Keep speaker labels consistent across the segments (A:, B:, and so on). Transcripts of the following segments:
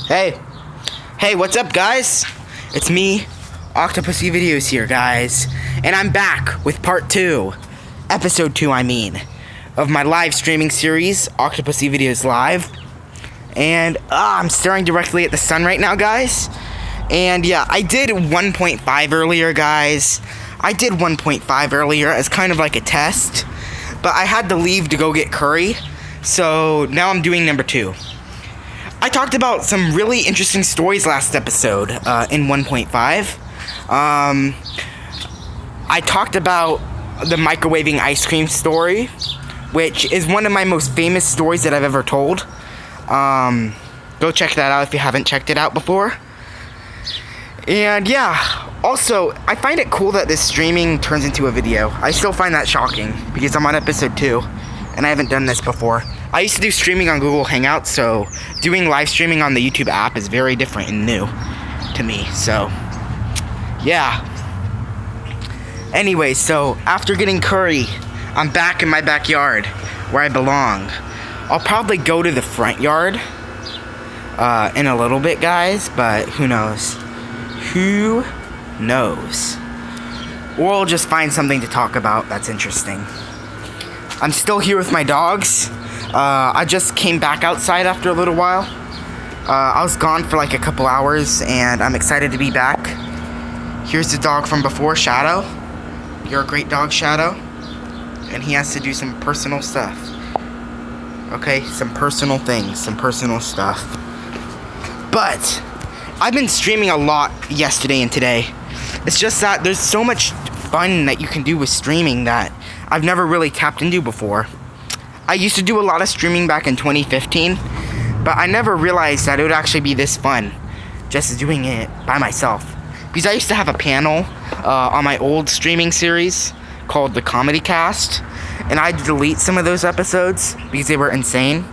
A: Hey, what's up, guys? It's me, Octopusievideos here, guys. And I'm back with part 2, episode 2, of my live streaming series, Octopusievideos Live. And I'm staring directly at the sun right now, guys. And yeah, I did 1.5 earlier, guys. I did 1.5 earlier as kind of like a test. But I had to leave to go get curry. So now I'm doing number 2. I talked about some really interesting stories last episode in 1.5. I talked about the microwaving ice cream story, which is one of my most famous stories that I've ever told. Go check that out if you haven't checked it out before. And yeah, also, I find it cool that this streaming turns into a video. I still find that shocking because I'm on episode 2 and I haven't done this before. I used to do streaming on Google Hangouts, so doing live streaming on the YouTube app is very different and new to me, so yeah. Anyway, so after getting curry, I'm back in my backyard where I belong. I'll probably go to the front yard in a little bit, guys, but who knows? Who knows? Or I'll just find something to talk about that's interesting. I'm still here with my dogs. I just came back outside after a little while. I was gone for like a couple hours, and I'm excited to be back. Here's the dog from before, Shadow. You're a great dog, Shadow. And he has to do some personal stuff. Okay, some personal things, some personal stuff. But I've been streaming a lot yesterday and today. It's just that there's so much fun that you can do with streaming that I've never really tapped into before. I used to do a lot of streaming back in 2015, but I never realized that it would actually be this fun, just doing it by myself. Because I used to have a panel on my old streaming series called The Comedy Cast, and I'd delete some of those episodes because they were insane.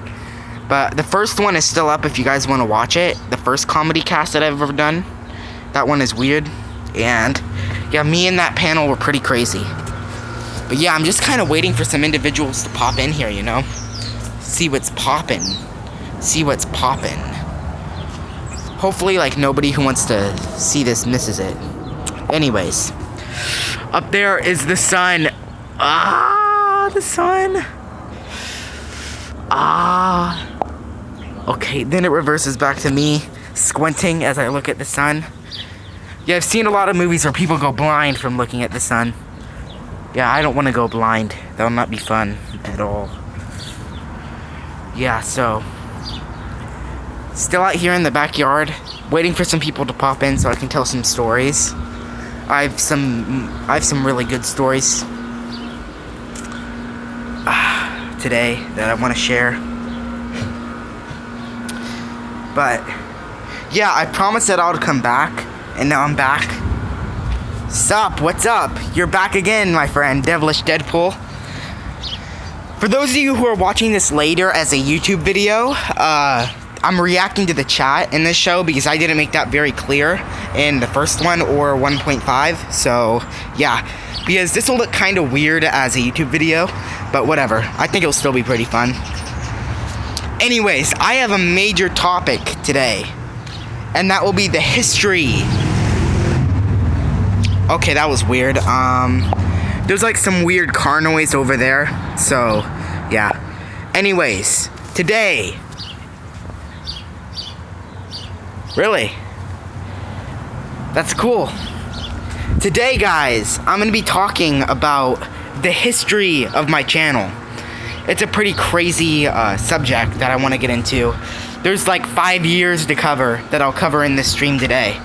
A: But the first one is still up if you guys want to watch it. The first comedy cast that I've ever done. That one is weird. And yeah, me and that panel were pretty crazy. But yeah, I'm just kind of waiting for some individuals to pop in here, you know? See what's poppin'. See what's poppin'. Hopefully, like, nobody who wants to see this misses it. Anyways. Up there is the sun. The sun. Okay, then it reverses back to me squinting as I look at the sun. Yeah, I've seen a lot of movies where people go blind from looking at the sun. Yeah, I don't want to go blind. That'll not be fun at all. Yeah, so still out here in the backyard, waiting for some people to pop in so I can tell some stories. I have some really good stories today that I want to share. But yeah, I promised that I would come back, and now I'm back. Sup, what's up? You're back again, my friend, Devilish Deadpool. For those of you who are watching this later as a YouTube video, I'm reacting to the chat in this show because I didn't make that very clear in the first one or 1.5. So, yeah, because this will look kind of weird as a YouTube video, but whatever. I think it'll still be pretty fun. Anyways, I have a major topic today, and that will be the history. Okay, that was weird. There's like some weird car noise over there. So, yeah. Anyways, today. Really? That's cool. Today, guys, I'm going to be talking about the history of my channel. It's a pretty crazy subject that I want to get into. There's like 5 years to cover that I'll cover in this stream today.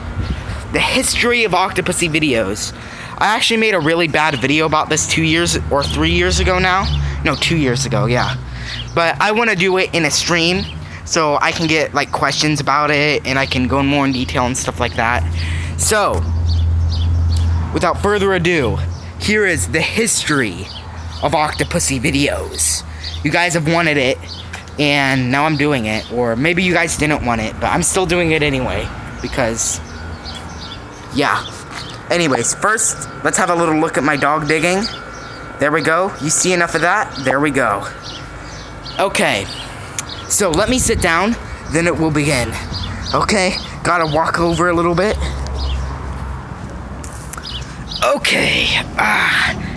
A: The history of Octopusievideos. I actually made a really bad video about this 2 years or 3 years ago now. No, 2 years ago, yeah. But I want to do it in a stream so I can get like questions about it and I can go more in detail and stuff like that. So, without further ado, here is the history of Octopusievideos. You guys have wanted it, and now I'm doing it. Or maybe you guys didn't want it, but I'm still doing it anyway because yeah. Anyways, first, let's have a little look at my dog digging. There we go. You see enough of that? There we go. Okay. So, let me sit down, then it will begin. Okay, gotta walk over a little bit. Okay,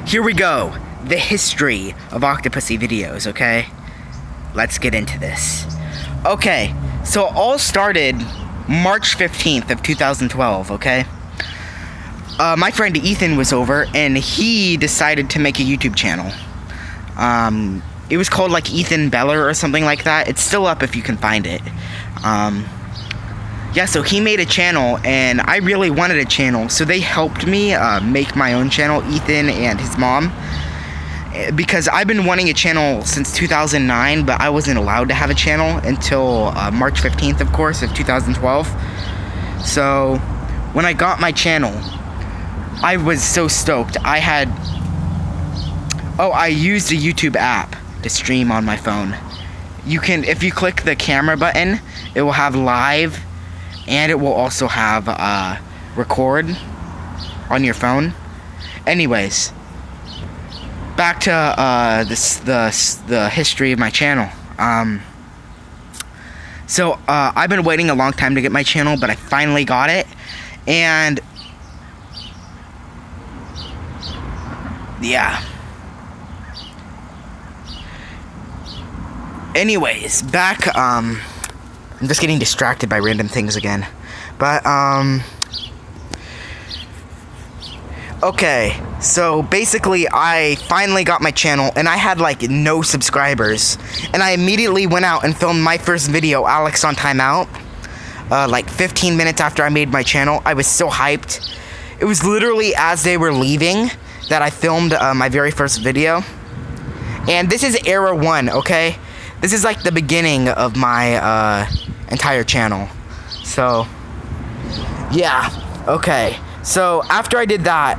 A: here we go. The history of Octopusievideos, okay? Let's get into this. Okay, so it all started March 15th of 2012, okay? My friend Ethan was over, and he decided to make a YouTube channel. It was called, like, Ethan Beller or something like that. It's still up if you can find it. Yeah, so he made a channel, and I really wanted a channel, so they helped me make my own channel, Ethan and his mom, because I've been wanting a channel since 2009, but I wasn't allowed to have a channel until March 15th, of course, of 2012. So when I got my channel, I was so stoked. I used a YouTube app to stream on my phone. You can, if you click the camera button, it will have live, and it will also have record on your phone. Anyways, back to the history of my channel. So I've been waiting a long time to get my channel, but I finally got it, and yeah. Anyways, back, I'm just getting distracted by random things again. But, okay, so basically I finally got my channel, and I had, like, no subscribers. And I immediately went out and filmed my first video, Alex on Timeout, like 15 minutes after I made my channel. I was so hyped. It was literally as they were leaving that I filmed my very first video. And this is era 1, okay? This is like the beginning of my entire channel. So, yeah, okay. So, after I did that,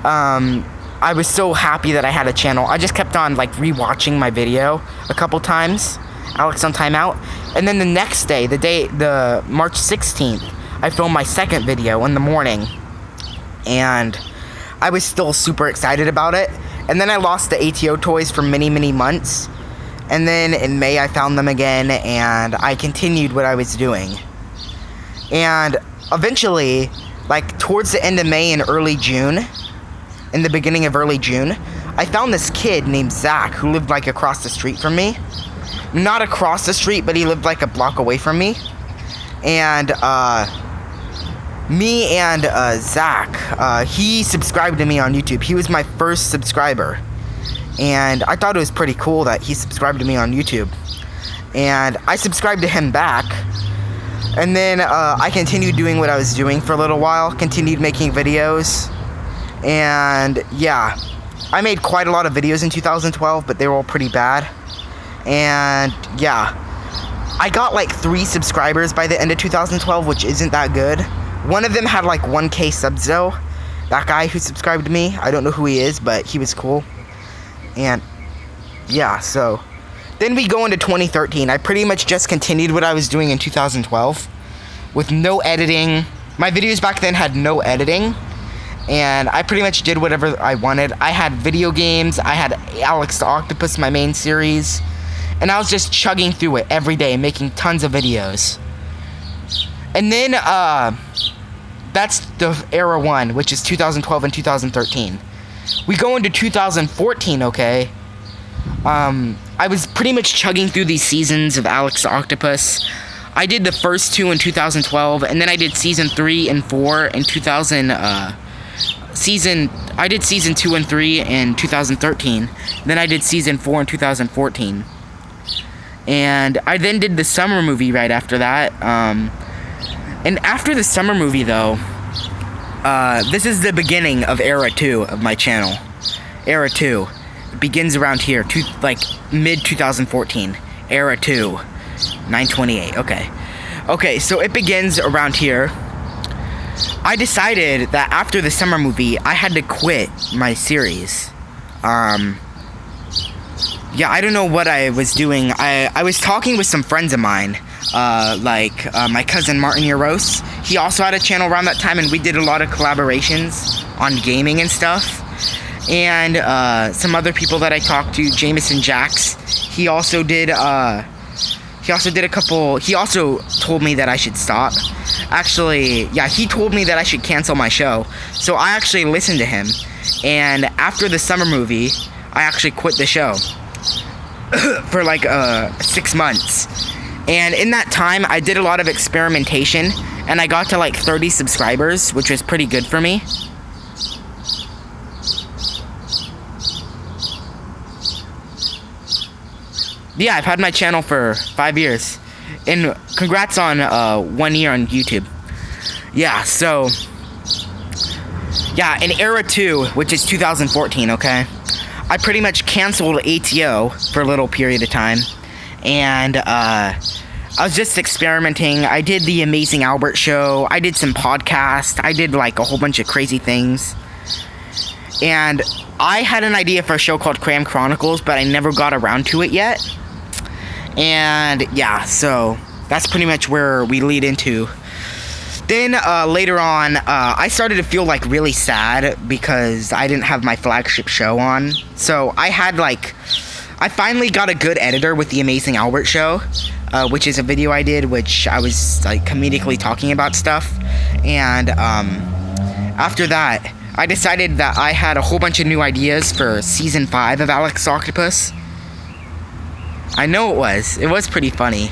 A: I was so happy that I had a channel. I just kept on, like, rewatching my video a couple times, Alex on Timeout. And then the next day, the March 16th, I filmed my second video in the morning. And I was still super excited about it. And then I lost the ATO toys for many, many months. And then in May, I found them again, and I continued what I was doing. And eventually, like, towards the end of May and early June, in the beginning of early June, I found this kid named Zach who lived, like, across the street from me. Not across the street, but he lived, like, a block away from me. And, me and Zach, he subscribed to me on YouTube. He was my first subscriber. And I thought it was pretty cool that he subscribed to me on YouTube. And I subscribed to him back. And then I continued doing what I was doing for a little while. Continued making videos. And yeah, I made quite a lot of videos in 2012, but they were all pretty bad. And yeah, I got like 3 subscribers by the end of 2012, which isn't that good. One of them had like 1K subs though. That guy who subscribed to me, I don't know who he is, but he was cool. And yeah, so then we go into 2013. I pretty much just continued what I was doing in 2012 with no editing. My videos back then had no editing, and I pretty much did whatever I wanted. I had video games, I had Alex the Octopus, my main series, and I was just chugging through it every day, making tons of videos. And then that's the era 1, which is 2012 and 2013. We go into 2014, okay? I was pretty much chugging through these seasons of Alex the Octopus. I did the first 2 in 2012, and then I did season 3 and 4 in I did season 2 and 3 in 2013. Then I did season 4 in 2014. And I then did the summer movie right after that. And after the summer movie, though, this is the beginning of era 2 of my channel. Era 2. It begins around here, like mid-2014. Era 2. 928, okay. Okay, so it begins around here. I decided that after the summer movie, I had to quit my series. Yeah, I don't know what I was doing. I was talking with some friends of mine. My cousin Martin Yaros. He also had a channel around that time, and we did a lot of collaborations on gaming and stuff. And some other people that I talked to, Jameson Jax, he also did He also did a couple, he also told me that I should stop. Actually, yeah, he told me that I should cancel my show. So I actually listened to him. And after the summer movie, I actually quit the show for like 6 months. And in that time, I did a lot of experimentation, and I got to like 30 subscribers, which was pretty good for me. Yeah, I've had my channel for 5 years. And congrats on 1 year on YouTube. Yeah, so... yeah, in Era 2, which is 2014, okay? I pretty much canceled ATO for a little period of time. And, I was just experimenting. I did the Amazing Albert show. I did some podcasts. I did, like, a whole bunch of crazy things. And I had an idea for a show called Cram Chronicles, but I never got around to it yet. And, yeah, so that's pretty much where we lead into. Then, later on, I started to feel, like, really sad because I didn't have my flagship show on. So, I had, like... I finally got a good editor with the Amazing Albert show, which is a video I did, which I was, like, comedically talking about stuff. And, after that, I decided that I had a whole bunch of new ideas for Season 5 of Alex Octopus. I know it was. It was pretty funny.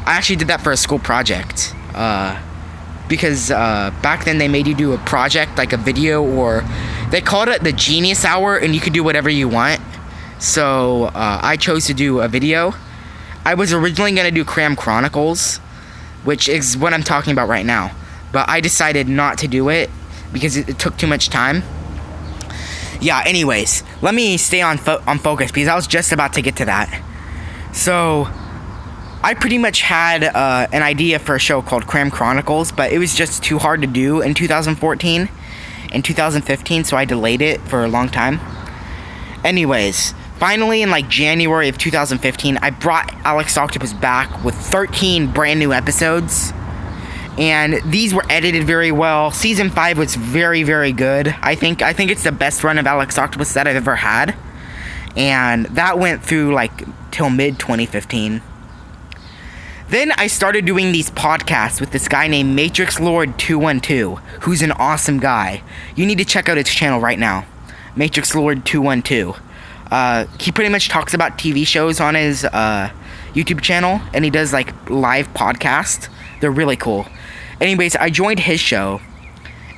A: I actually did that for a school project. Because back then they made you do a project, like a video, or they called it the Genius Hour, and you could do whatever you want. So I chose to do a video. I was originally going to do Cram Chronicles, which is what I'm talking about right now. But I decided not to do it because it took too much time. Yeah, anyways, let me stay on focus because I was just about to get to that. So, I pretty much had an idea for a show called Cram Chronicles, but it was just too hard to do in 2014 and 2015, so I delayed it for a long time. Anyways, finally in like January of 2015, I brought Alex Octopus back with 13 brand new episodes, and these were edited very well. Season 5 was very, very good. I think it's the best run of Alex Octopus that I've ever had, and that went through like till mid-2015. Then I started doing these podcasts with this guy named Matrix Lord 212, who's an awesome guy. You need to check out his channel right now, Matrix Lord 212. He pretty much talks about TV shows on his YouTube channel, and he does like live podcasts. They're really cool. Anyways, I joined his show,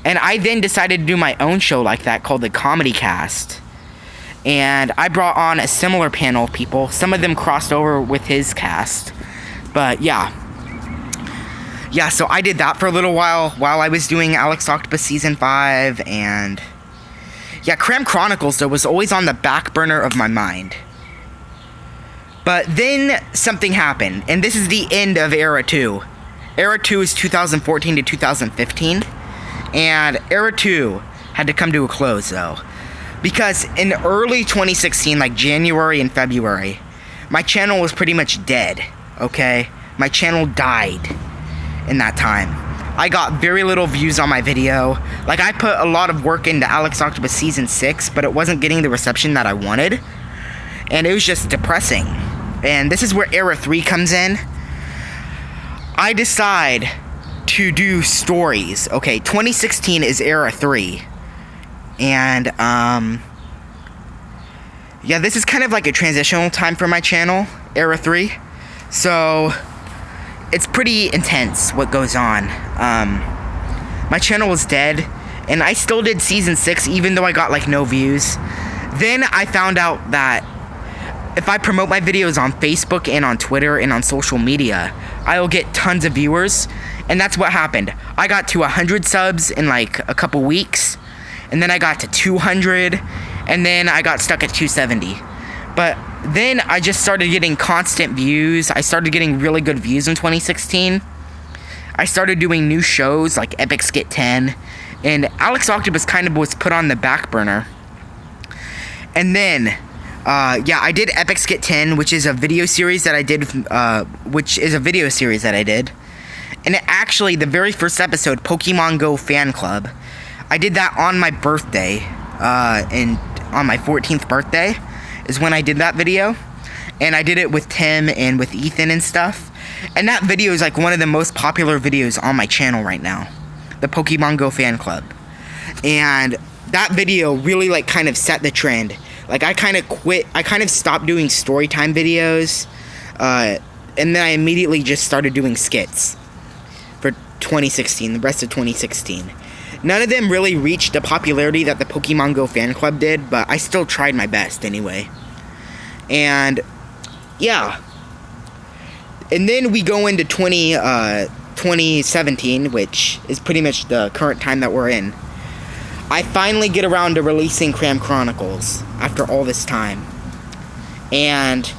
A: and I then decided to do my own show like that called the Comedy Cast. And I brought on a similar panel of people. Some of them crossed over with his cast. But yeah. Yeah, so I did that for a little while I was doing Alex Octopus Season 5. And yeah, Cram Chronicles, though, was always on the back burner of my mind. But then something happened. And this is the end of Era 2. Era 2 is 2014 to 2015. And Era 2 had to come to a close, though. Because in early 2016, like January and February, my channel was pretty much dead, okay? My channel died in that time. I got very little views on my video. Like, I put a lot of work into Alex Octopus Season 6, but it wasn't getting the reception that I wanted. And it was just depressing. And this is where Era 3 comes in. I decide to do stories. Okay, 2016 is Era 3. And, yeah, this is kind of like a transitional time for my channel, Era 3. So, it's pretty intense what goes on. My channel was dead, and I still did Season 6 even though I got, like, no views. Then I found out that if I promote my videos on Facebook and on Twitter and on social media, I will get tons of viewers. And that's what happened. I got to 100 subs in, like, a couple weeks. And then I got to 200, and then I got stuck at 270. But then I just started getting constant views. I started getting really good views in 2016. I started doing new shows like Epic Skit 10, and Alex Octopus kind of was put on the back burner. And then, yeah, I did Epic Skit 10, which is a video series that I did, And it actually, the very first episode, Pokemon Go Fan Club, I did that on my birthday, and on my 14th birthday is when I did that video. and I did it with Tim and with Ethan and stuff. And that video is like one of the most popular videos on my channel right now, the Pokemon Go fan club. And that video really like kind of set the trend. Like I kind of stopped doing story time videos, and then I immediately just started doing skits for 2016, the rest of 2016. None of them really reached the popularity that the Pokemon Go fan club did, but I still tried my best anyway. And yeah. And then we go into 2017, which is pretty much the current time that we're in. I finally get around to releasing Cram Chronicles after all this time. And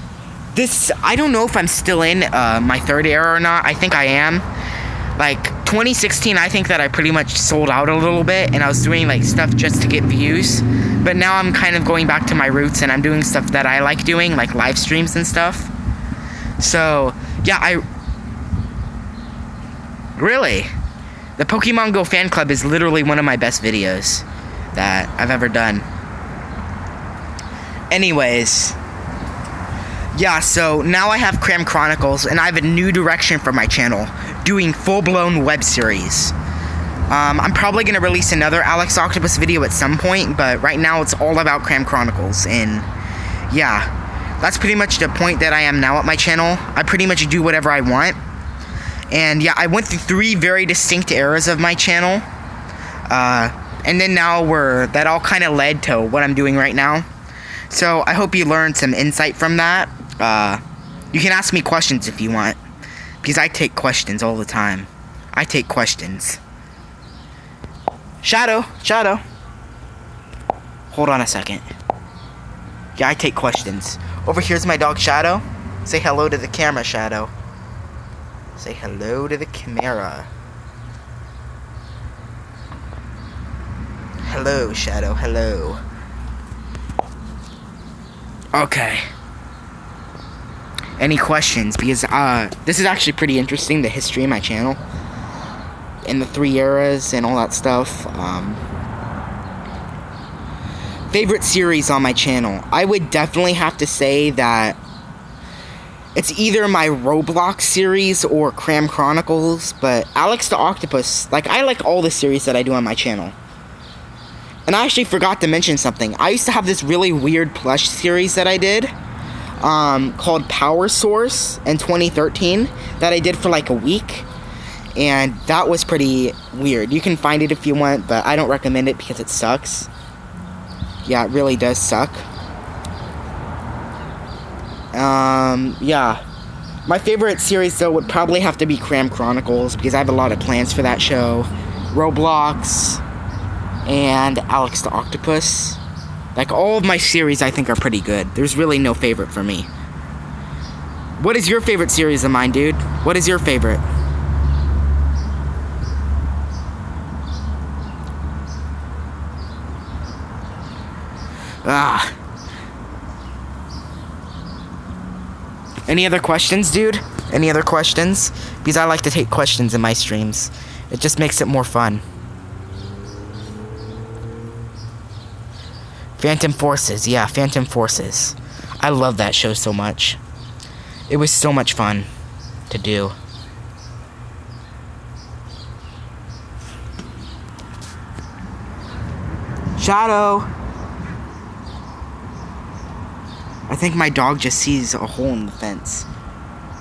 A: this, I don't know if I'm still in my third era or not. I think I am. Like 2016, I think that I pretty much sold out a little bit, and I was doing like stuff just to get views. But now I'm kind of going back to my roots, and I'm doing stuff that I like doing, like live streams and stuff. So yeah, really, the Pokemon Go fan club is literally one of my best videos that I've ever done. Anyways, yeah, so now I have Cram Chronicles, and I have a new direction for my channel, doing full-blown web series. I'm probably going to release another Alex Octopus video at some point, but right now it's all about Cram Chronicles, and yeah, that's pretty much the point that I am now at my channel. I pretty much do whatever I want, and yeah, I went through 3 very distinct eras of my channel, and then now that all kind of led to what I'm doing right now. So I hope you learned some insight from that. You can ask me questions if you want, because I take questions all the time. I take questions. Shadow. Hold on a second. Yeah, I take questions. Over here's my dog, Shadow. Say hello to the camera, Shadow. Say hello to the camera. Hello, Shadow, hello. Okay. Any questions? Because this is actually pretty interesting, the history of my channel and the 3 eras and all that stuff. Favorite series on my channel, I would definitely have to say that it's either my Roblox series or Cram Chronicles, but Alex the Octopus, like, I like all the series that I do on my channel. And I actually forgot to mention something. I used to have this really weird plush series that I did, called Power Source in 2013, that I did for like a week, and that was pretty weird. You can find it if you want, but I don't recommend it because it sucks. Yeah, it really does suck. Yeah. My favorite series, though, would probably have to be Cram Chronicles, because I have a lot of plans for that show. Roblox, and Alex the Octopus. Like, all of my series I think are pretty good. There's really no favorite for me. What is your favorite series of mine, dude? What is your favorite? Any other questions, dude? Any other questions? Because I like to take questions in my streams. It just makes it more fun. Phantom Forces, yeah, Phantom Forces. I love that show so much. It was so much fun to do. Shadow! I think my dog just sees a hole in the fence.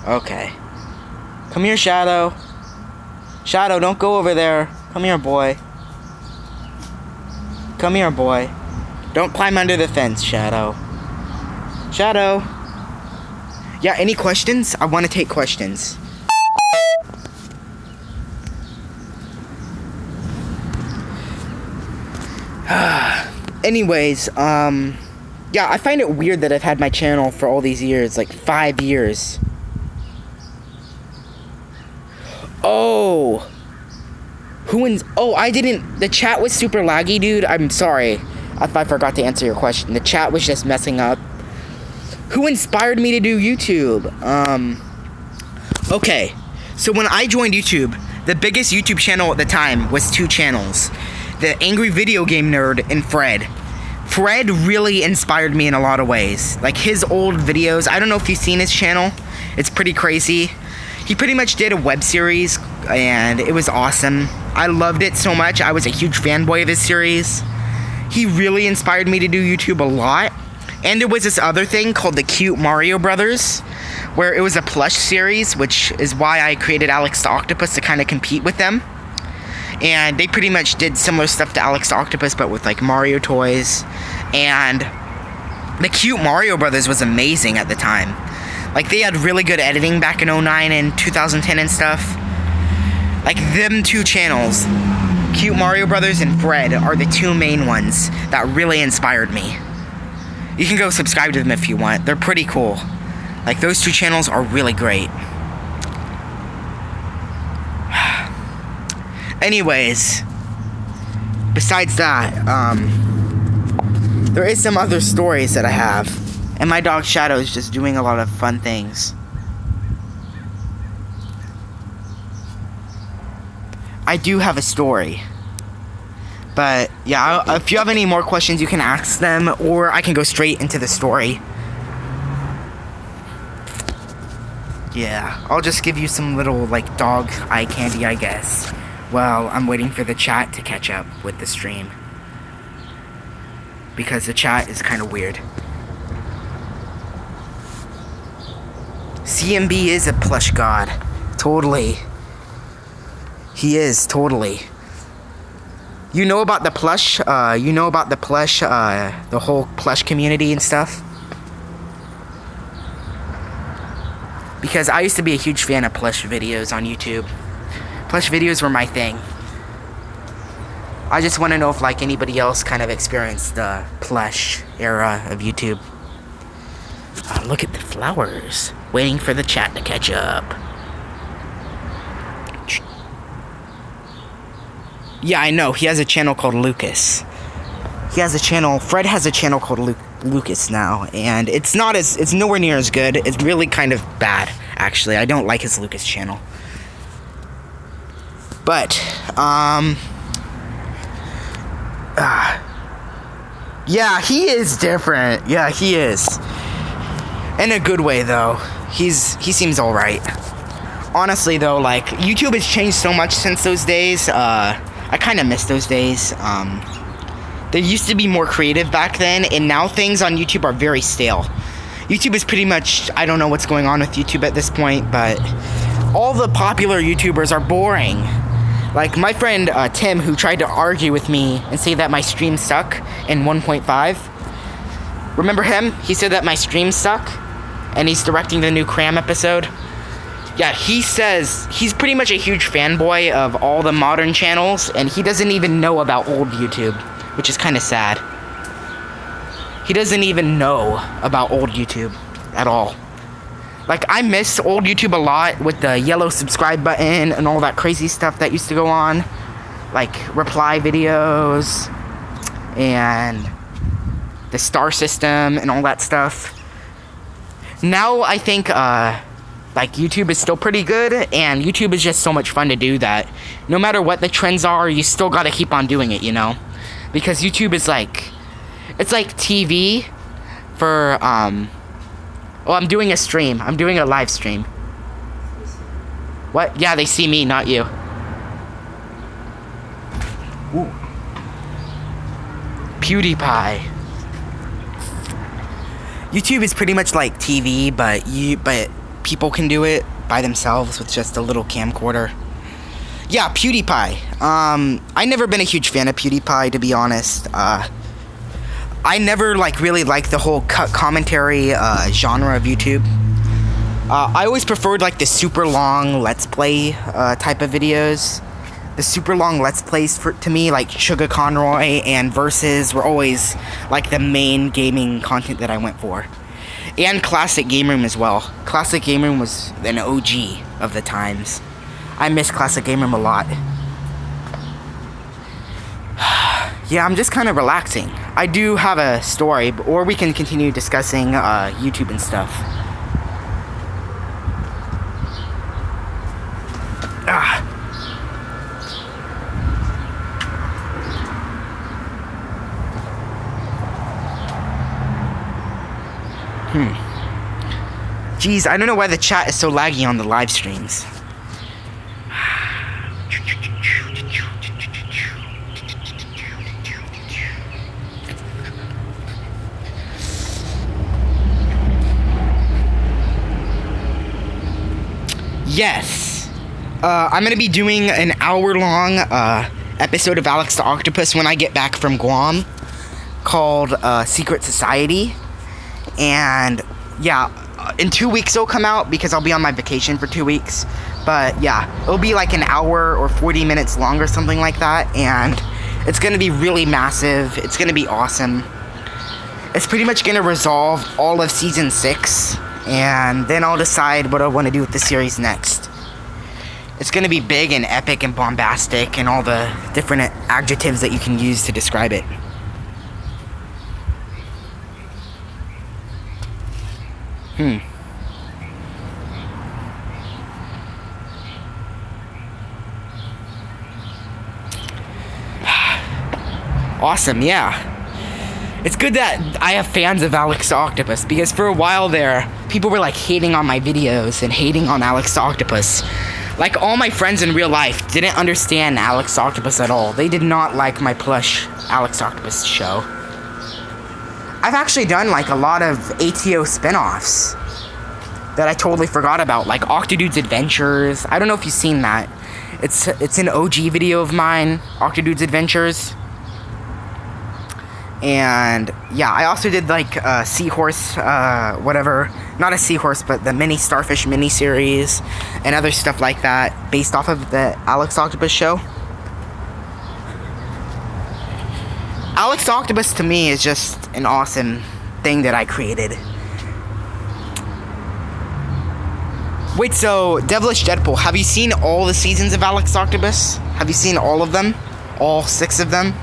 A: Okay. Come here, Shadow. Shadow, don't go over there. Come here, boy. Come here, boy. Don't climb under the fence, Shadow. Shadow. Yeah, any questions? I want to take questions. Anyways, yeah, I find it weird that I've had my channel for all these years, like 5 years. Oh. I didn't, the chat was super laggy, dude. I'm sorry if I forgot to answer your question. The chat was just messing up. Who inspired me to do YouTube? Okay. So when I joined YouTube, the biggest YouTube channel at the time was 2 channels. The Angry Video Game Nerd and Fred. Fred really inspired me in a lot of ways. Like his old videos, I don't know if you've seen his channel. It's pretty crazy. He pretty much did a web series and it was awesome. I loved it so much. I was a huge fanboy of his series. He really inspired me to do YouTube a lot. And there was this other thing called the Cute Mario Brothers, where it was a plush series, which is why I created Alex the Octopus to kind of compete with them. And they pretty much did similar stuff to Alex the Octopus, but with like Mario toys. And the Cute Mario Brothers was amazing at the time. Like they had really good editing back in 2009 and 2010 and stuff. Like them two channels, Cute Mario Brothers and Fred, are the two main ones that really inspired me. You can go subscribe to them if you want. They're pretty cool. Like those two channels are really great. Anyways, besides that, there is some other stories that I have. And my dog Shadow is just doing a lot of fun things. I do have a story. But, yeah, if you have any more questions, you can ask them, or I can go straight into the story. Yeah, I'll just give you some little, like, dog eye candy, I guess. Well, I'm waiting for the chat to catch up with the stream. Because the chat is kind of weird. CMB is a plush god. Totally. He is, totally. You know about the plush, the whole plush community and stuff? Because I used to be a huge fan of plush videos on YouTube. Plush videos were my thing. I just want to know if like anybody else kind of experienced the plush era of YouTube. Oh, look at the flowers. Waiting for the chat to catch up. Yeah, I know. He has a channel called Lucas. Fred has a channel called Lucas now, and it's nowhere near as good. It's really kind of bad, actually. I don't like his Lucas channel. But, yeah, he is different. Yeah, he is. In a good way, though. He seems alright. Honestly, though, like, YouTube has changed so much since those days. I kind of miss those days. There used to be more creative back then, and now things on YouTube are very stale. YouTube is pretty much, I don't know what's going on with YouTube at this point, but all the popular YouTubers are boring. Like my friend Tim, who tried to argue with me and say that my streams suck in 1.5. Remember him? He said that my streams suck, and he's directing the new Cram episode. Yeah, he says he's pretty much a huge fanboy of all the modern channels, and he doesn't even know about old YouTube, which is kind of sad. He doesn't even know about old YouTube at all. Like, I miss old YouTube a lot with the yellow subscribe button and all that crazy stuff that used to go on. Like, reply videos and the star system and all that stuff. Now, I think, like, YouTube is still pretty good, and YouTube is just so much fun to do that no matter what the trends are, you still gotta keep on doing it, you know? Because YouTube is like, it's like TV for, oh, I'm doing a stream. I'm doing a live stream. What? Yeah, they see me, not you. Ooh. PewDiePie. YouTube is pretty much like TV, but people can do it by themselves with just a little camcorder. Yeah, PewDiePie. I never been a huge fan of PewDiePie, to be honest. I never really liked the whole cut commentary genre of YouTube. I always preferred like the super long Let's Play type of videos. The super long Let's Plays to me, like Sugar Conroy and Versus, were always like the main gaming content that I went for. And Classic Game Room as well. Classic Game Room was an OG of the times. I miss Classic Game Room a lot. Yeah, I'm just kind of relaxing. I do have a story, or we can continue discussing YouTube and stuff. Jeez, I don't know why the chat is so laggy on the live streams. Yes. I'm gonna be doing an hour-long episode of Alex the Octopus when I get back from Guam, called Secret Society. And yeah, in 2 weeks it'll come out because I'll be on my vacation for 2 weeks. But yeah, it'll be like an hour or 40 minutes long or something like that. And it's gonna be really massive. It's gonna be awesome. It's pretty much gonna resolve all of season 6. And then I'll decide what I want to do with the series next. It's going to be big and epic and bombastic and all the different adjectives that you can use to describe it. Awesome, yeah. It's good that I have fans of Alex the Octopus, because for a while there, people were like hating on my videos and hating on Alex the Octopus. Like, all my friends in real life didn't understand Alex the Octopus at all. They did not like my plush Alex the Octopus show. I've actually done like a lot of ATO spin-offs that I totally forgot about, like Octodude's Adventures. I don't know if you've seen that. It's an OG video of mine, Octodude's Adventures. And yeah, I also did like a seahorse, whatever, not a seahorse, but the mini starfish mini-series and other stuff like that based off of the Alex Octopus show. Alex Octopus to me is just an awesome thing that I created. Wait, so Devilish Deadpool, have you seen all the seasons of Alex Octopus? Have you seen all of them? All 6 of them?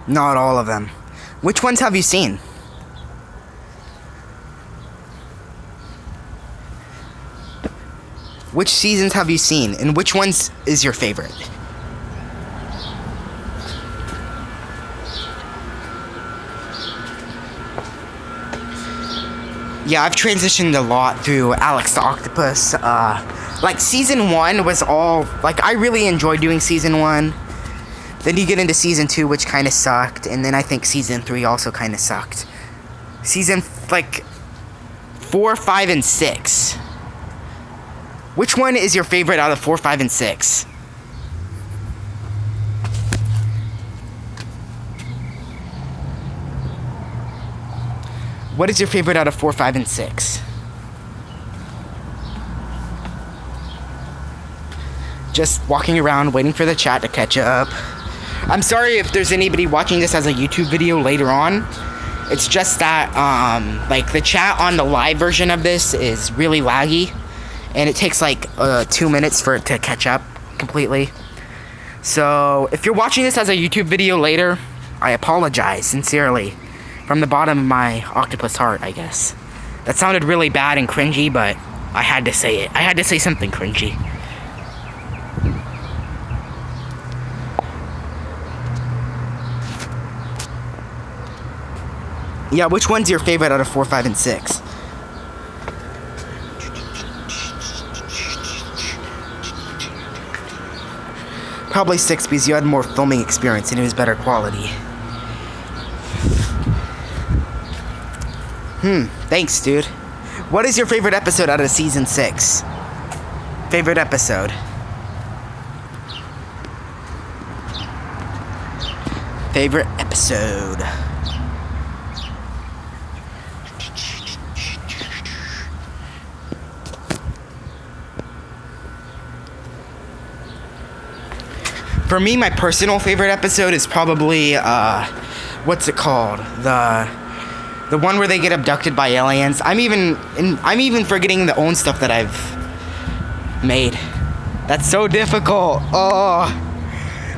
A: Not all of them. Which ones have you seen? Which seasons have you seen, and which ones is your favorite? Yeah, I've transitioned a lot through Alex the Octopus. Like, season 1 was all... Like, I really enjoyed doing season 1. Then you get into season 2, which kind of sucked, and then I think season 3 also kind of sucked. Season, like, 4, 5, and 6. Which one is your favorite out of 4, 5, and 6? What is your favorite out of 4, 5, and 6? Just walking around, waiting for the chat to catch up. I'm sorry if there's anybody watching this as a YouTube video later on. It's just that, like, the chat on the live version of this is really laggy. And it takes, like, 2 minutes for it to catch up completely. So, if you're watching this as a YouTube video later, I apologize, sincerely. From the bottom of my octopus heart, I guess. That sounded really bad and cringy, but I had to say it. I had to say something cringy. Yeah, which one's your favorite out of 4, 5, and 6? Probably 6 because you had more filming experience and it was better quality. Thanks, dude. What is your favorite episode out of season 6? Favorite episode? Favorite episode? For me, my personal favorite episode is probably, what's it called? The one where they get abducted by aliens. I'm even forgetting the own stuff that I've made. That's so difficult. Oh,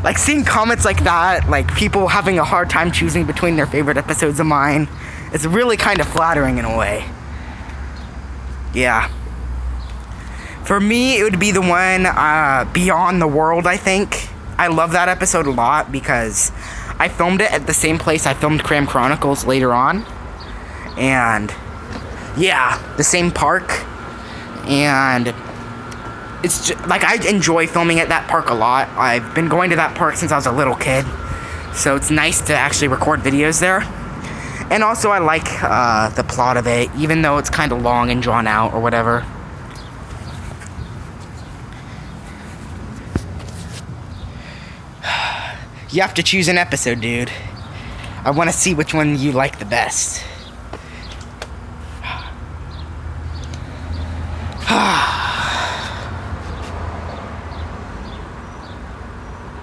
A: Like, seeing comments like that, like people having a hard time choosing between their favorite episodes of mine, it's really kind of flattering in a way. Yeah. For me, it would be the one, Beyond the World, I think. I love that episode a lot because I filmed it at the same place I filmed Cram Chronicles later on. And, yeah, the same park. And it's just, like, I enjoy filming at that park a lot. I've been going to that park since I was a little kid. So it's nice to actually record videos there. And also I like the plot of it, even though it's kind of long and drawn out or whatever. You have to choose an episode, dude. I want to see which one you like the best.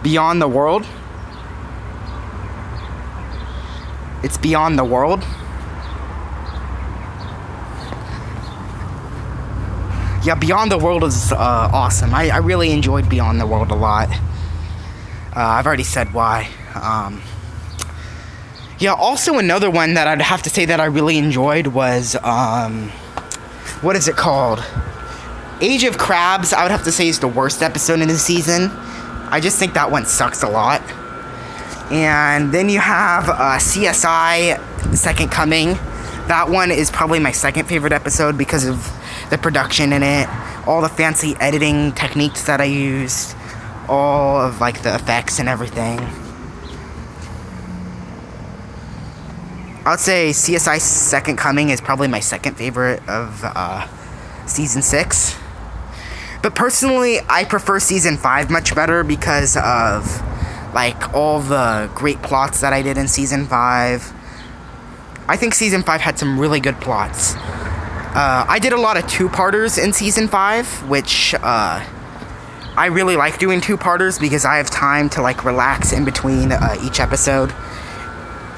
A: Beyond the World? It's Beyond the World? Yeah, Beyond the World is awesome. I really enjoyed Beyond the World a lot. I've already said why. Yeah, also another one that I'd have to say that I really enjoyed was, what is it called? Age of Crabs, I would have to say is the worst episode in the season. I just think that one sucks a lot. And then you have CSI Second Coming. That one is probably my second favorite episode because of the production in it, all the fancy editing techniques that I used, all of like the effects and everything. I would say CSI Second Coming is probably my second favorite of season 6. But personally, I prefer season 5 much better because of like all the great plots that I did in season 5. I think season 5 had some really good plots. I did a lot of two-parters in season 5, which I really like doing two-parters because I have time to like relax in between each episode,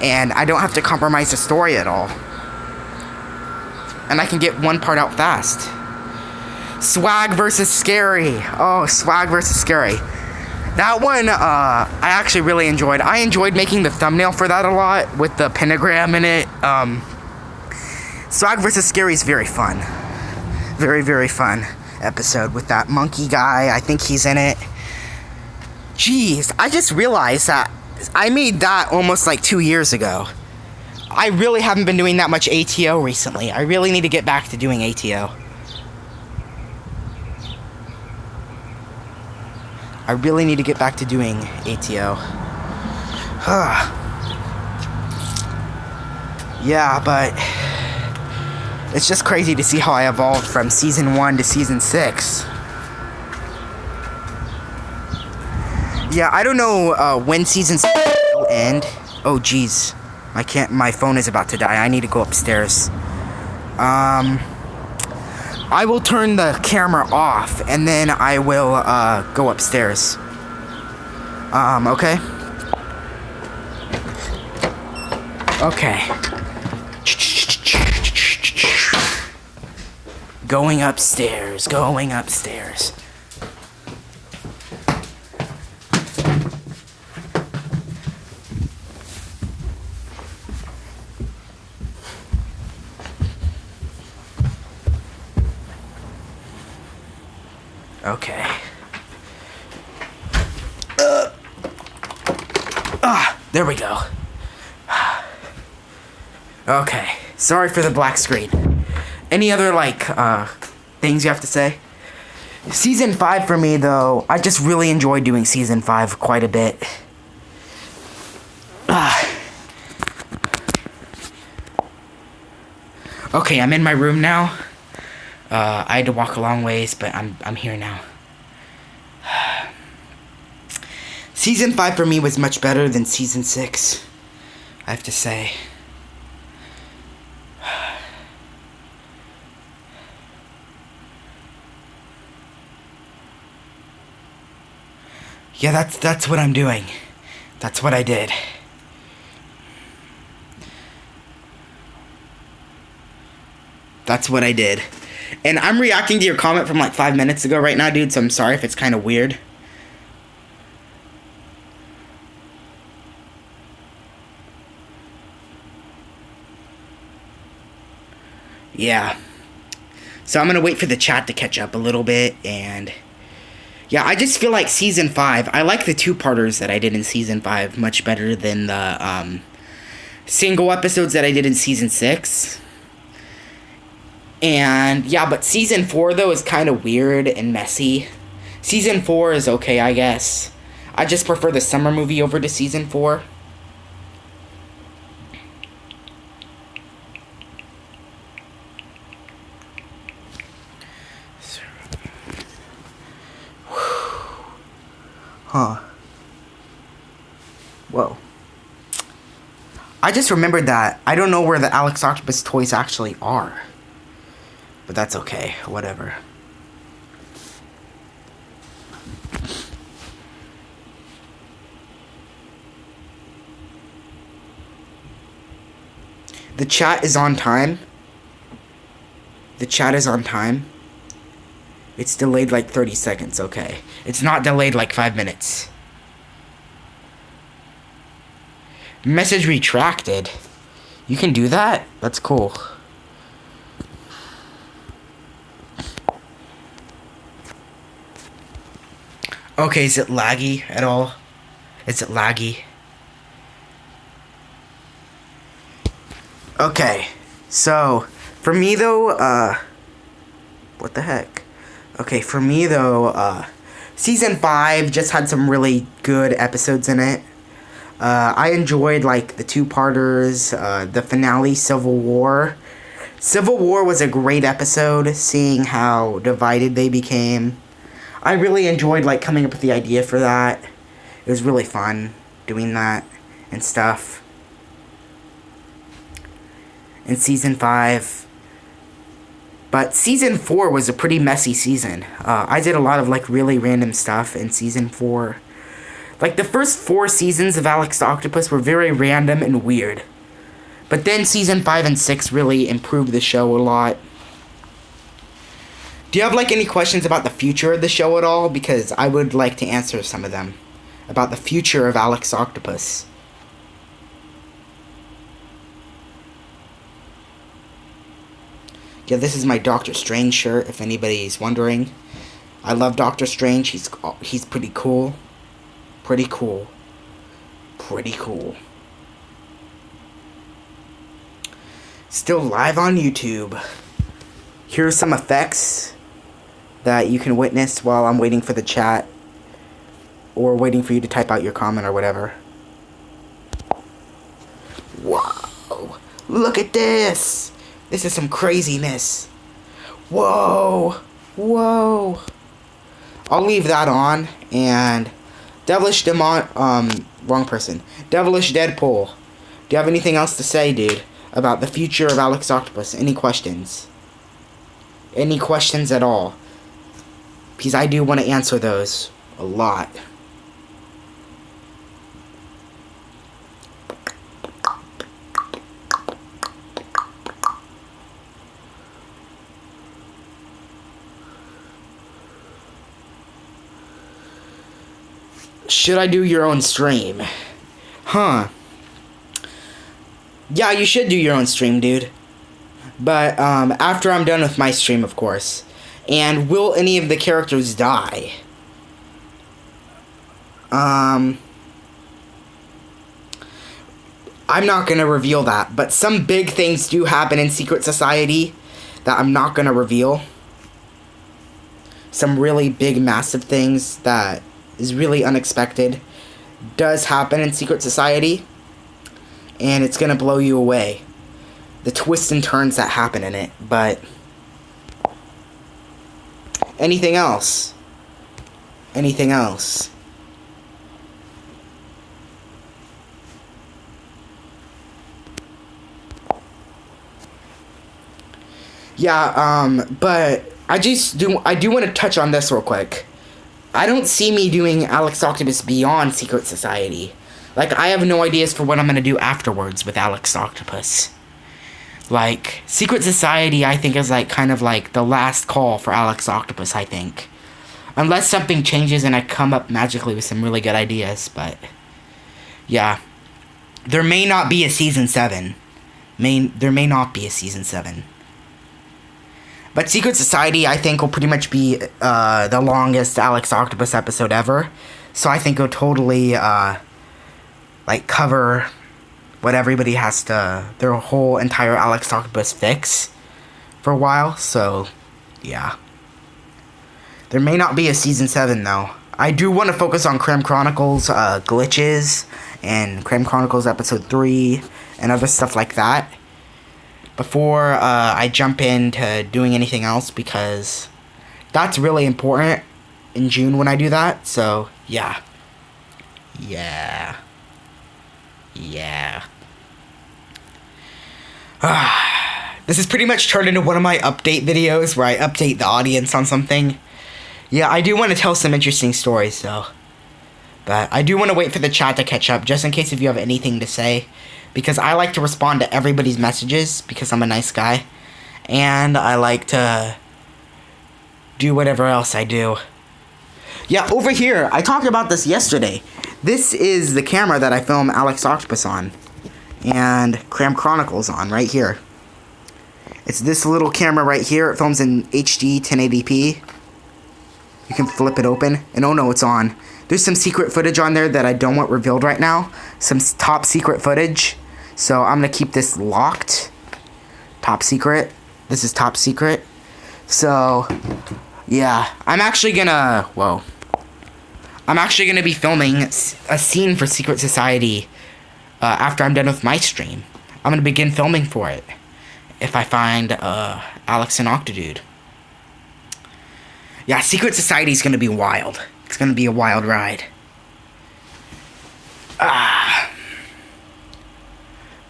A: and I don't have to compromise the story at all, and I can get one part out fast. Swag versus Scary. Oh, Swag versus Scary. That one, I actually really enjoyed. I enjoyed making the thumbnail for that a lot with the pentagram in it. Swag vs. Scary is very fun. Very, very fun episode with that monkey guy. I think he's in it. Jeez, I just realized that I made that almost like 2 years ago. I really haven't been doing that much ATO recently. I really need to get back to doing ATO. I really need to get back to doing ATO. Yeah, but it's just crazy to see how I evolved from season 1 to season 6. Yeah, I don't know when season 6 will end. Oh, jeez. My phone is about to die. I need to go upstairs. I will turn the camera off, and then I will, go upstairs. Okay? Okay. Going upstairs, going upstairs. Okay. There we go. Okay. Sorry for the black screen. Any other, like, things you have to say? Season 5 for me, though, I just really enjoyed doing Season 5 quite a bit. Okay, I'm in my room now. I had to walk a long ways, but I'm here now. Season 5 for me was much better than Season 6, I have to say. Yeah, that's what I'm doing. That's what I did. That's what I did. And I'm reacting to your comment from like 5 minutes ago right now, dude, so I'm sorry if it's kind of weird. yeah. So I'm gonna wait for the chat to catch up a little bit, and yeah, I just feel like season 5, I like the 2-parters that I did in season 5 much better than the single episodes that I did in season 6. And yeah, but season 4 though is kind of weird and messy. Season 4 is okay, I guess. I just prefer the summer movie over to season 4. Huh. Whoa. I just remembered that I don't know where the Alex Octopus toys actually are. But that's okay. Whatever. The chat is on time. The chat is on time. It's delayed like 30 seconds, okay. It's not delayed like 5 minutes. Message retracted. You can do that? That's cool. Okay, is it laggy at all? Is it laggy? Okay, so, for me though, what the heck? Okay, for me though, season 5 just had some really good episodes in it. I enjoyed, like, the 2-parters, the finale, Civil War. Civil War was a great episode, seeing how divided they became. I really enjoyed, like, coming up with the idea for that. It was really fun doing that and stuff. In season 5. But season 4 was a pretty messy season. I did a lot of, like, really random stuff in season 4. Like, the first 4 seasons of Alex the Octopus were very random and weird. But then season 5 and 6 really improved the show a lot. Do you have, like, any questions about the future of the show at all? Because I would like to answer some of them. About the future of Alex the Octopus. Yeah, this is my Doctor Strange shirt, if anybody's wondering. I love Doctor Strange. He's pretty cool. Pretty cool. Pretty cool. Still live on YouTube. Here's some effects that you can witness while I'm waiting for the chat. Or waiting for you to type out your comment or whatever. Whoa. Look at this. This is some craziness. Whoa. Whoa. I'll leave that on. And Devilish wrong person. Devilish Deadpool. Do you have anything else to say, dude, about the future of Alex Octopus? Any questions? Any questions at all? Because I do want to answer those a lot. Should I do your own stream? Huh. Yeah, you should do your own stream, dude. But, after I'm done with my stream, of course. And will any of the characters die? I'm not gonna reveal that, but some big things do happen in Secret Society that I'm not gonna reveal. Some really big, massive things that is really unexpected does happen in Secret Society, and it's gonna blow you away. The twists and turns that happen in it, but anything else? Anything else? Yeah, but I do want to touch on this real quick. I don't see me doing Alex Octopus beyond Secret Society. Like, I have no ideas for what I'm gonna do afterwards with Alex Octopus. Like, Secret Society, I think, is, like, kind of, like, the last call for Alex Octopus, I think. Unless something changes and I come up magically with some really good ideas, but yeah. There may not be a Season 7. There may not be a Season 7. But Secret Society, I think, will pretty much be the longest Alex Octopus episode ever. So I think it'll totally, like, cover what everybody has to, their whole entire Alex Octopus fix for a while. So, yeah. There may not be a Season 7, though. I do want to focus on Cram Chronicles glitches and Cram Chronicles Episode 3 and other stuff like that before I jump into doing anything else, because that's really important in June when I do that. So, yeah. Yeah. Yeah. This has pretty much turned into one of my update videos where I update the audience on something. Yeah, I do want to tell some interesting stories, though. But I do want to wait for the chat to catch up, just in case if you have anything to say. Because I like to respond to everybody's messages, because I'm a nice guy. And I like to do whatever else I do. Yeah, over here, I talked about this yesterday. This is the camera that I film Alex Octopus on. And Cram Chronicles on, right here. It's this little camera right here. It films in HD 1080p. You can flip it open, and oh no, it's on. There's some secret footage on there that I don't want revealed right now. Some top secret footage. So I'm going to keep this locked. Top secret. This is top secret. So, yeah. I'm actually going to... Whoa. I'm actually going to be filming a scene for Secret Society after I'm done with my stream. I'm going to begin filming for it if I find Alex and Octodude. Yeah, Secret Society is going to be wild. It's going to be a wild ride.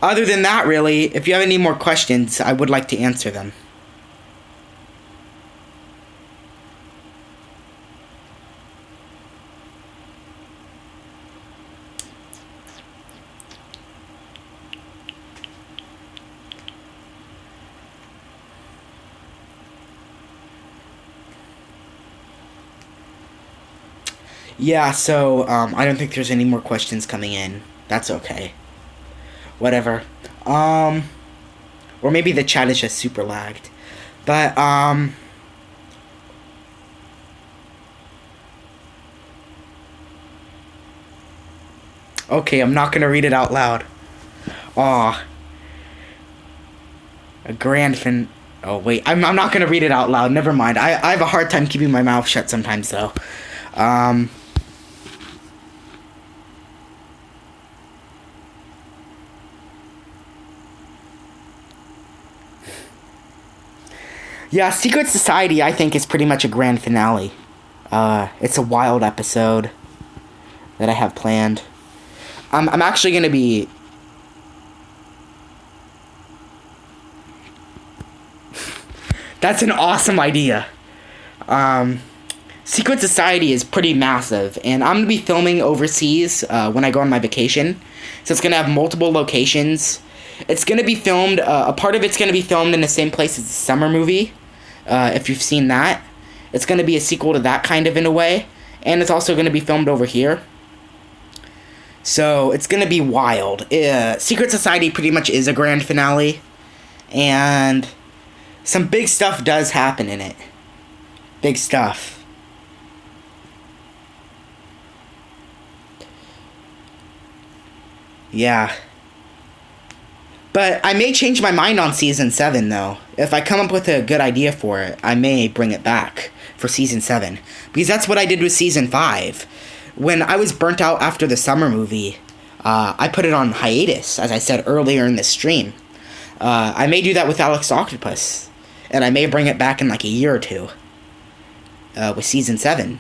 A: Other than that, really, if you have any more questions, I would like to answer them. Yeah, so, I don't think there's any more questions coming in. That's okay. Whatever. Or maybe the chat is just super lagged. But, okay, I'm not gonna read it out loud. Aw. A grand fin... Oh, wait, I'm not gonna read it out loud. Never mind. I have a hard time keeping my mouth shut sometimes, though. Yeah, Secret Society, I think, is pretty much a grand finale. It's a wild episode that I have planned. I'm actually going to be... That's an awesome idea. Secret Society is pretty massive, and I'm going to be filming overseas when I go on my vacation. So it's going to have multiple locations. It's going to be filmed, a part of it's going to be filmed in the same place as the summer movie. If you've seen that. It's going to be a sequel to that kind of in a way. And it's also going to be filmed over here. So it's going to be wild. Secret Society pretty much is a grand finale. And some big stuff does happen in it. Big stuff. Yeah. But I may change my mind on Season 7, though. If I come up with a good idea for it, I may bring it back for Season 7. Because that's what I did with Season 5. When I was burnt out after the summer movie, I put it on hiatus, as I said earlier in this stream. I may do that with Alex Octopus. And I may bring it back in like a year or two. With Season 7.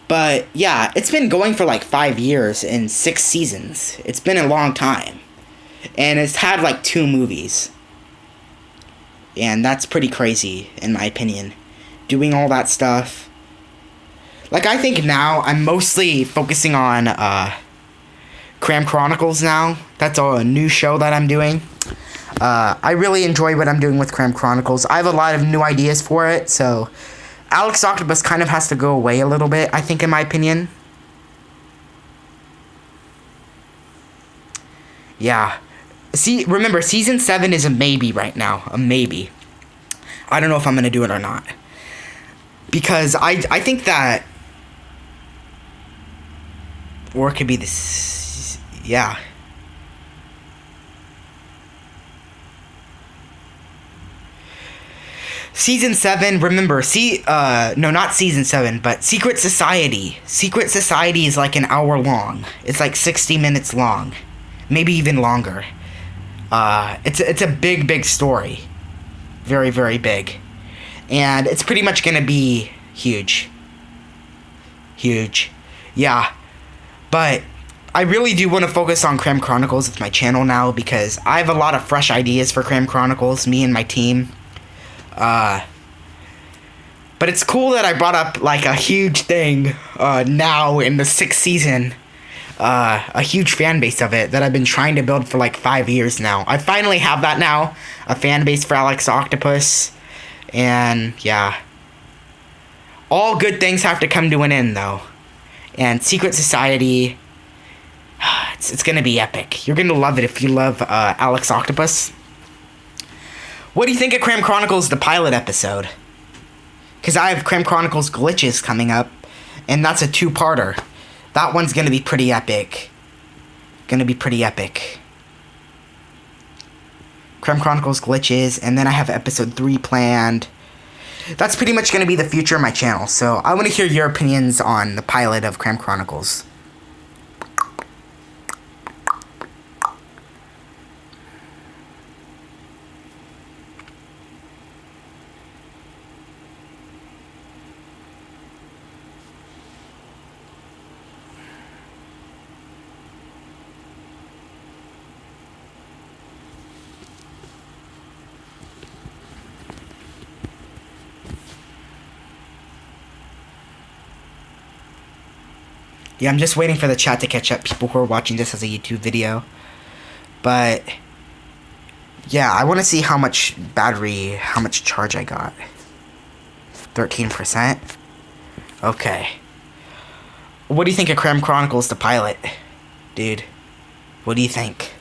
A: But, yeah, it's been going for like 5 years and 6 seasons. It's been a long time. And it's had like 2 movies. And that's pretty crazy, in my opinion. Doing all that stuff. Like, I think now I'm mostly focusing on Cram Chronicles now. That's a new show that I'm doing. I really enjoy what I'm doing with Cram Chronicles. I have a lot of new ideas for it, so... Alex Octopus kind of has to go away a little bit, I think, in my opinion. Yeah. See, remember, season 7 is a maybe right now. A maybe. I don't know if I'm gonna do it or not. Because I think that... Or it could be this... Yeah. Season 7, remember, no, not Season 7, but Secret Society. Secret Society is like an hour long. It's like 60 minutes long. Maybe even longer. It's a big story. Very, very big. And it's pretty much gonna be huge. Huge. Yeah. But I really do want to focus on Cram Chronicles with my channel now, because I have a lot of fresh ideas for Cram Chronicles, me and my team. But it's cool that I brought up like a huge thing now in the 6th season. A huge fan base of it that I've been trying to build for like 5 years now. I finally have that now, a fan base for Alex Octopus. And yeah, all good things have to come to an end though. And Secret Society, it's gonna be epic. You're gonna love it if you love Alex Octopus. What do you think of Cram Chronicles, the pilot episode? Because I have Cram Chronicles Glitches coming up, and that's a 2-parter. That one's gonna be pretty epic. Gonna be pretty epic. Cram Chronicles Glitches, and then I have episode 3 planned. That's pretty much gonna be the future of my channel, so I want to hear your opinions on the pilot of Cram Chronicles. Yeah, I'm just waiting for the chat to catch up, people who are watching this as a YouTube video. But, yeah, I want to see how much charge I got. 13%? Okay. What do you think of Cram Chronicles, the pilot? Dude, what do you think?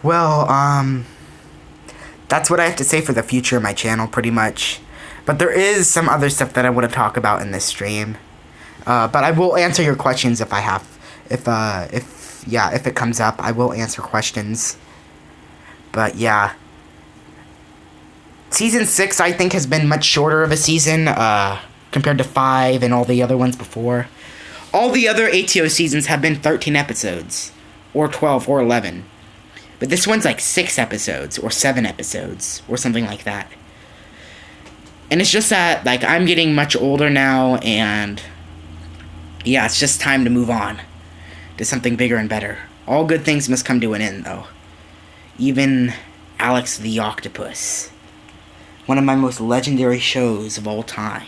A: Well, that's what I have to say for the future of my channel, pretty much. But there is some other stuff that I want to talk about in this stream. But I will answer your questions if I have. If it comes up, I will answer questions. But yeah. Season 6, I think, has been much shorter of a season, compared to 5 and all the other ones before. All the other ATO seasons have been 13 episodes. Or 12, or 11. But this one's like 6 episodes, or 7 episodes, or something like that. And it's just that, like, I'm getting much older now, and yeah, it's just time to move on to something bigger and better. All good things must come to an end, though. Even Alex the Octopus. One of my most legendary shows of all time.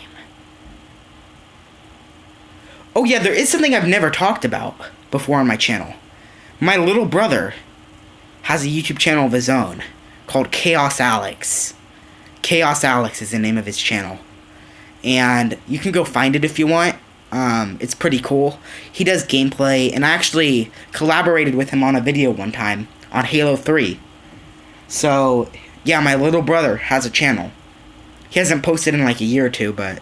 A: Oh yeah, there is something I've never talked about before on my channel. My little brother has a YouTube channel of his own called Chaos Alex. Chaos Alex is the name of his channel. And you can go find it if you want. It's pretty cool. He does gameplay, and I actually collaborated with him on a video one time on Halo 3. So, yeah, my little brother has a channel. He hasn't posted in like a year or two, but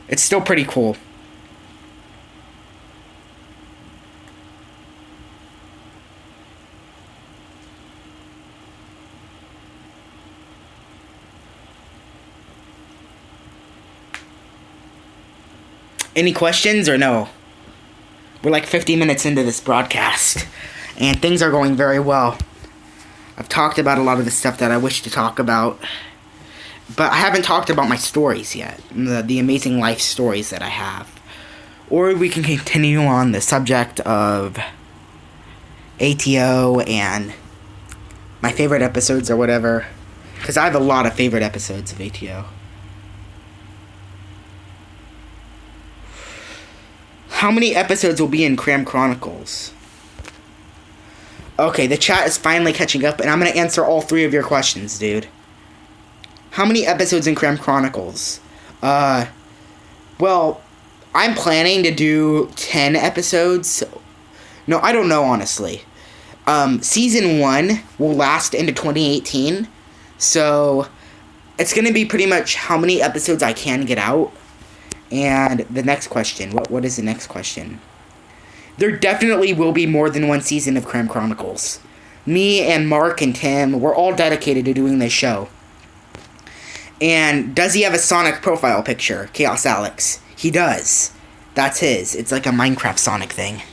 A: it's still pretty cool. Any questions or no? We're like 50 minutes into this broadcast, and things are going very well. I've talked about a lot of the stuff that I wish to talk about, but I haven't talked about my stories yet, the amazing life stories that I have. Or we can continue on the subject of ATO and my favorite episodes or whatever. Because I have a lot of favorite episodes of ATO. How many episodes will be in Cram Chronicles? Okay, the chat is finally catching up, and I'm going to answer all 3 of your questions, dude. How many episodes in Cram Chronicles? Well, I'm planning to do 10 episodes. No, I don't know, honestly. Season 1 will last into 2018, so it's going to be pretty much how many episodes I can get out. And the next question, what is the next question? There definitely will be more than 1 season of Cram Chronicles. Me and Mark and Tim, we're all dedicated to doing this show. And does he have a Sonic profile picture? Chaos Alex. He does. That's his. It's like a Minecraft Sonic thing.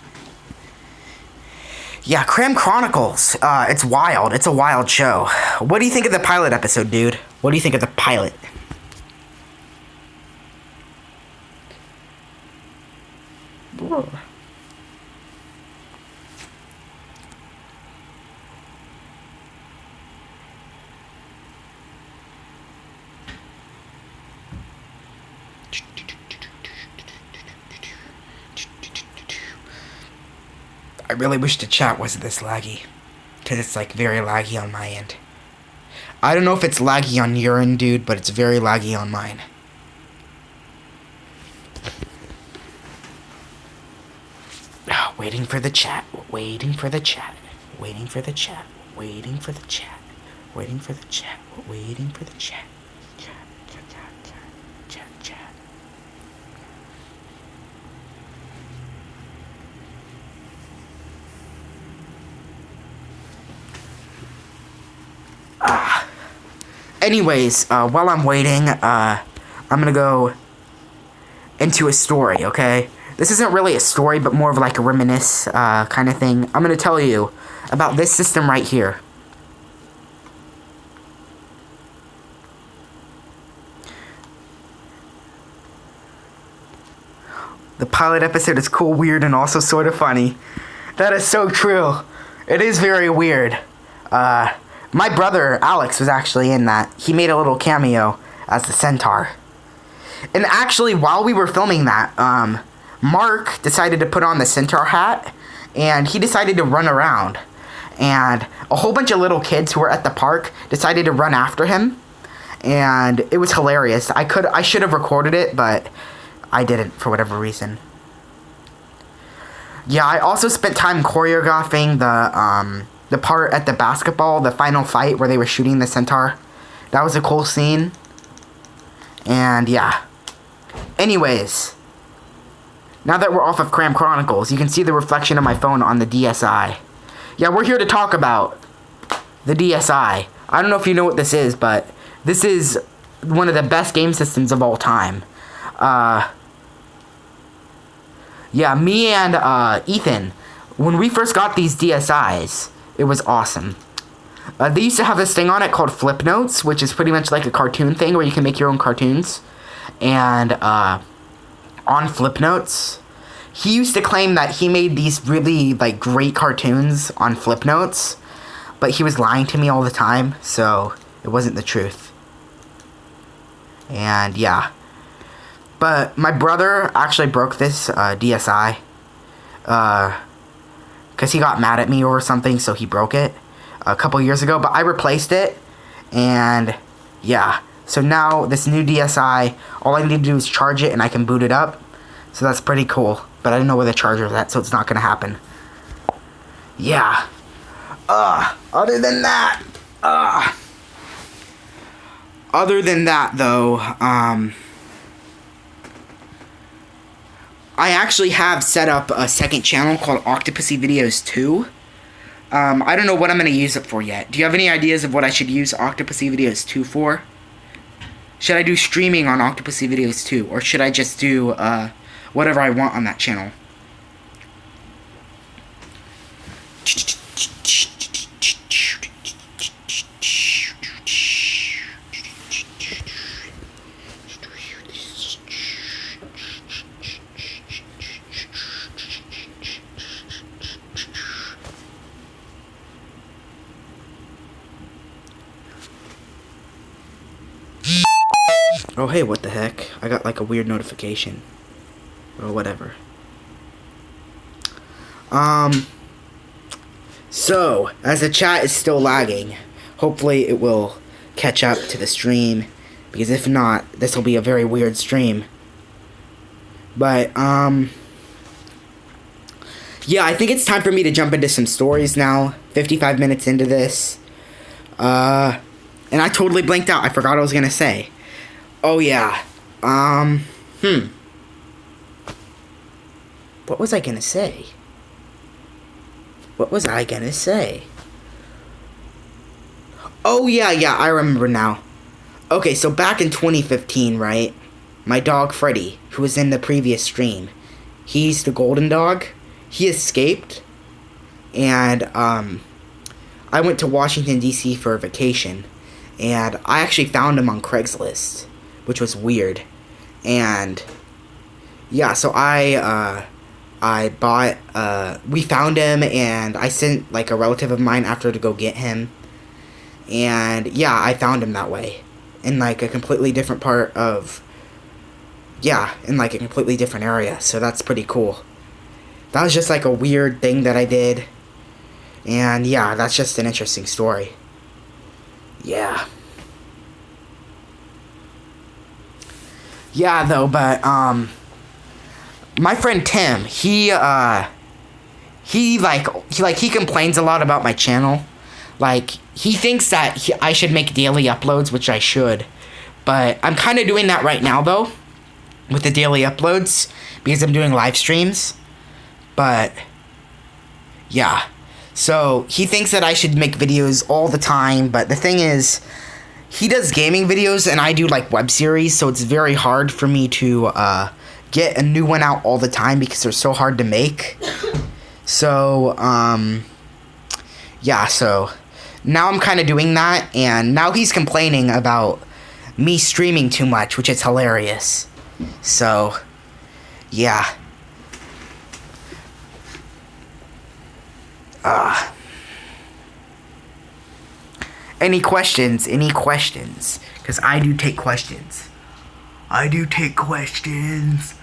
A: Yeah, Cram Chronicles. It's wild. It's a wild show. What do you think of the pilot episode, dude? What do you think of the pilot? Whoa. I really wish the chat wasn't this laggy, because it's like very laggy on my end. I don't know if it's laggy on your end, dude, but it's very laggy on mine. Oh, waiting for the chat, waiting for the chat, waiting for the chat, waiting for the chat, waiting for the chat, waiting for the chat. Anyways, while I'm waiting, I'm gonna go into a story, okay? This isn't really a story, but more of like a reminisce kind of thing. I'm gonna tell you about this system right here. The pilot episode is cool, weird, and also sort of funny. That is so true. It is very weird. My brother, Alex, was actually in that. He made a little cameo as the centaur. And actually, while we were filming that, Mark decided to put on the centaur hat, and he decided to run around. And a whole bunch of little kids who were at the park decided to run after him. And it was hilarious. I should have recorded it, but I didn't for whatever reason. Yeah, I also spent time choreographing the part at the basketball, the final fight where they were shooting the centaur. That was a cool scene. And yeah. Anyways, now that we're off of Cram Chronicles, you can see the reflection of my phone on the DSi. Yeah, we're here to talk about the DSi. I don't know if you know what this is, but this is one of the best game systems of all time. Yeah, me and Ethan, when we first got these DSis, it was awesome. They used to have this thing on it called Flip Notes, which is pretty much like a cartoon thing where you can make your own cartoons. And on Flip Notes, he used to claim that he made these really like great cartoons on Flip Notes, but he was lying to me all the time, so it wasn't the truth. And yeah. But my brother actually broke this DSi. Because he got mad at me or something, so he broke it a couple years ago. But I replaced it, and yeah. So now this new DSi, all I need to do is charge it, and I can boot it up. So that's pretty cool. But I didn't know where the charger is at, so it's not going to happen. Yeah. Other than that, though, I actually have set up a second channel called Octopusievideos 2. I don't know what I'm going to use it for yet. Do you have any ideas of what I should use Octopusievideos 2 for? Should I do streaming on Octopusievideos 2? Or should I just do whatever I want on that channel? Oh, hey, what the heck? I got like a weird notification. Or whatever. So, as the chat is still lagging, hopefully it will catch up to the stream. Because if not, this will be a very weird stream. But, yeah, I think it's time for me to jump into some stories now. 55 minutes into this. And I totally blanked out. I forgot what I was gonna say. Oh, yeah. What was I gonna say? What was I gonna say? Oh, yeah, I remember now. Okay, so back in 2015, right? My dog, Freddy, who was in the previous stream, he's the golden dog. He escaped. And, I went to Washington, D.C. for a vacation. And I actually found him on Craigslist, which was weird. And, yeah, so we found him, and I sent, like, a relative of mine after to go get him. And, yeah, I found him that way. In, like, a completely different part of... Yeah, in, like, a completely different area. So that's pretty cool. That was just, like, a weird thing that I did. And, yeah, that's just an interesting story. Yeah. Yeah, though, but, my friend Tim, he complains a lot about my channel. Like, he thinks that I should make daily uploads, which I should. But I'm kind of doing that right now, though, with the daily uploads, because I'm doing live streams. But, yeah. So, he thinks that I should make videos all the time, but the thing is, he does gaming videos, and I do, like, web series, so it's very hard for me to, get a new one out all the time, because they're so hard to make. So, yeah, so, now I'm kind of doing that, and now he's complaining about me streaming too much, which is hilarious. So, yeah. Any questions? Any questions? Because I do take questions. I do take questions.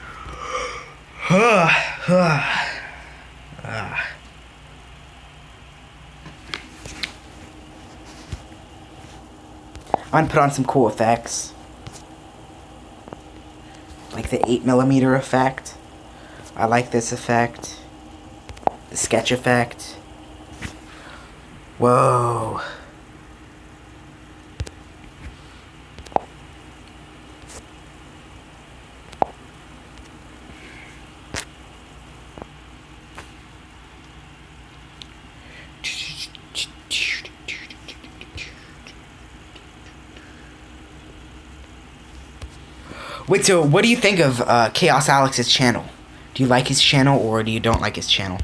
A: I'm gonna put on some cool effects. Like the 8mm effect. I like this effect. The sketch effect. Whoa. Wait, so what do you think of Chaos Alex's channel? Do you like his channel, or do you don't like his channel?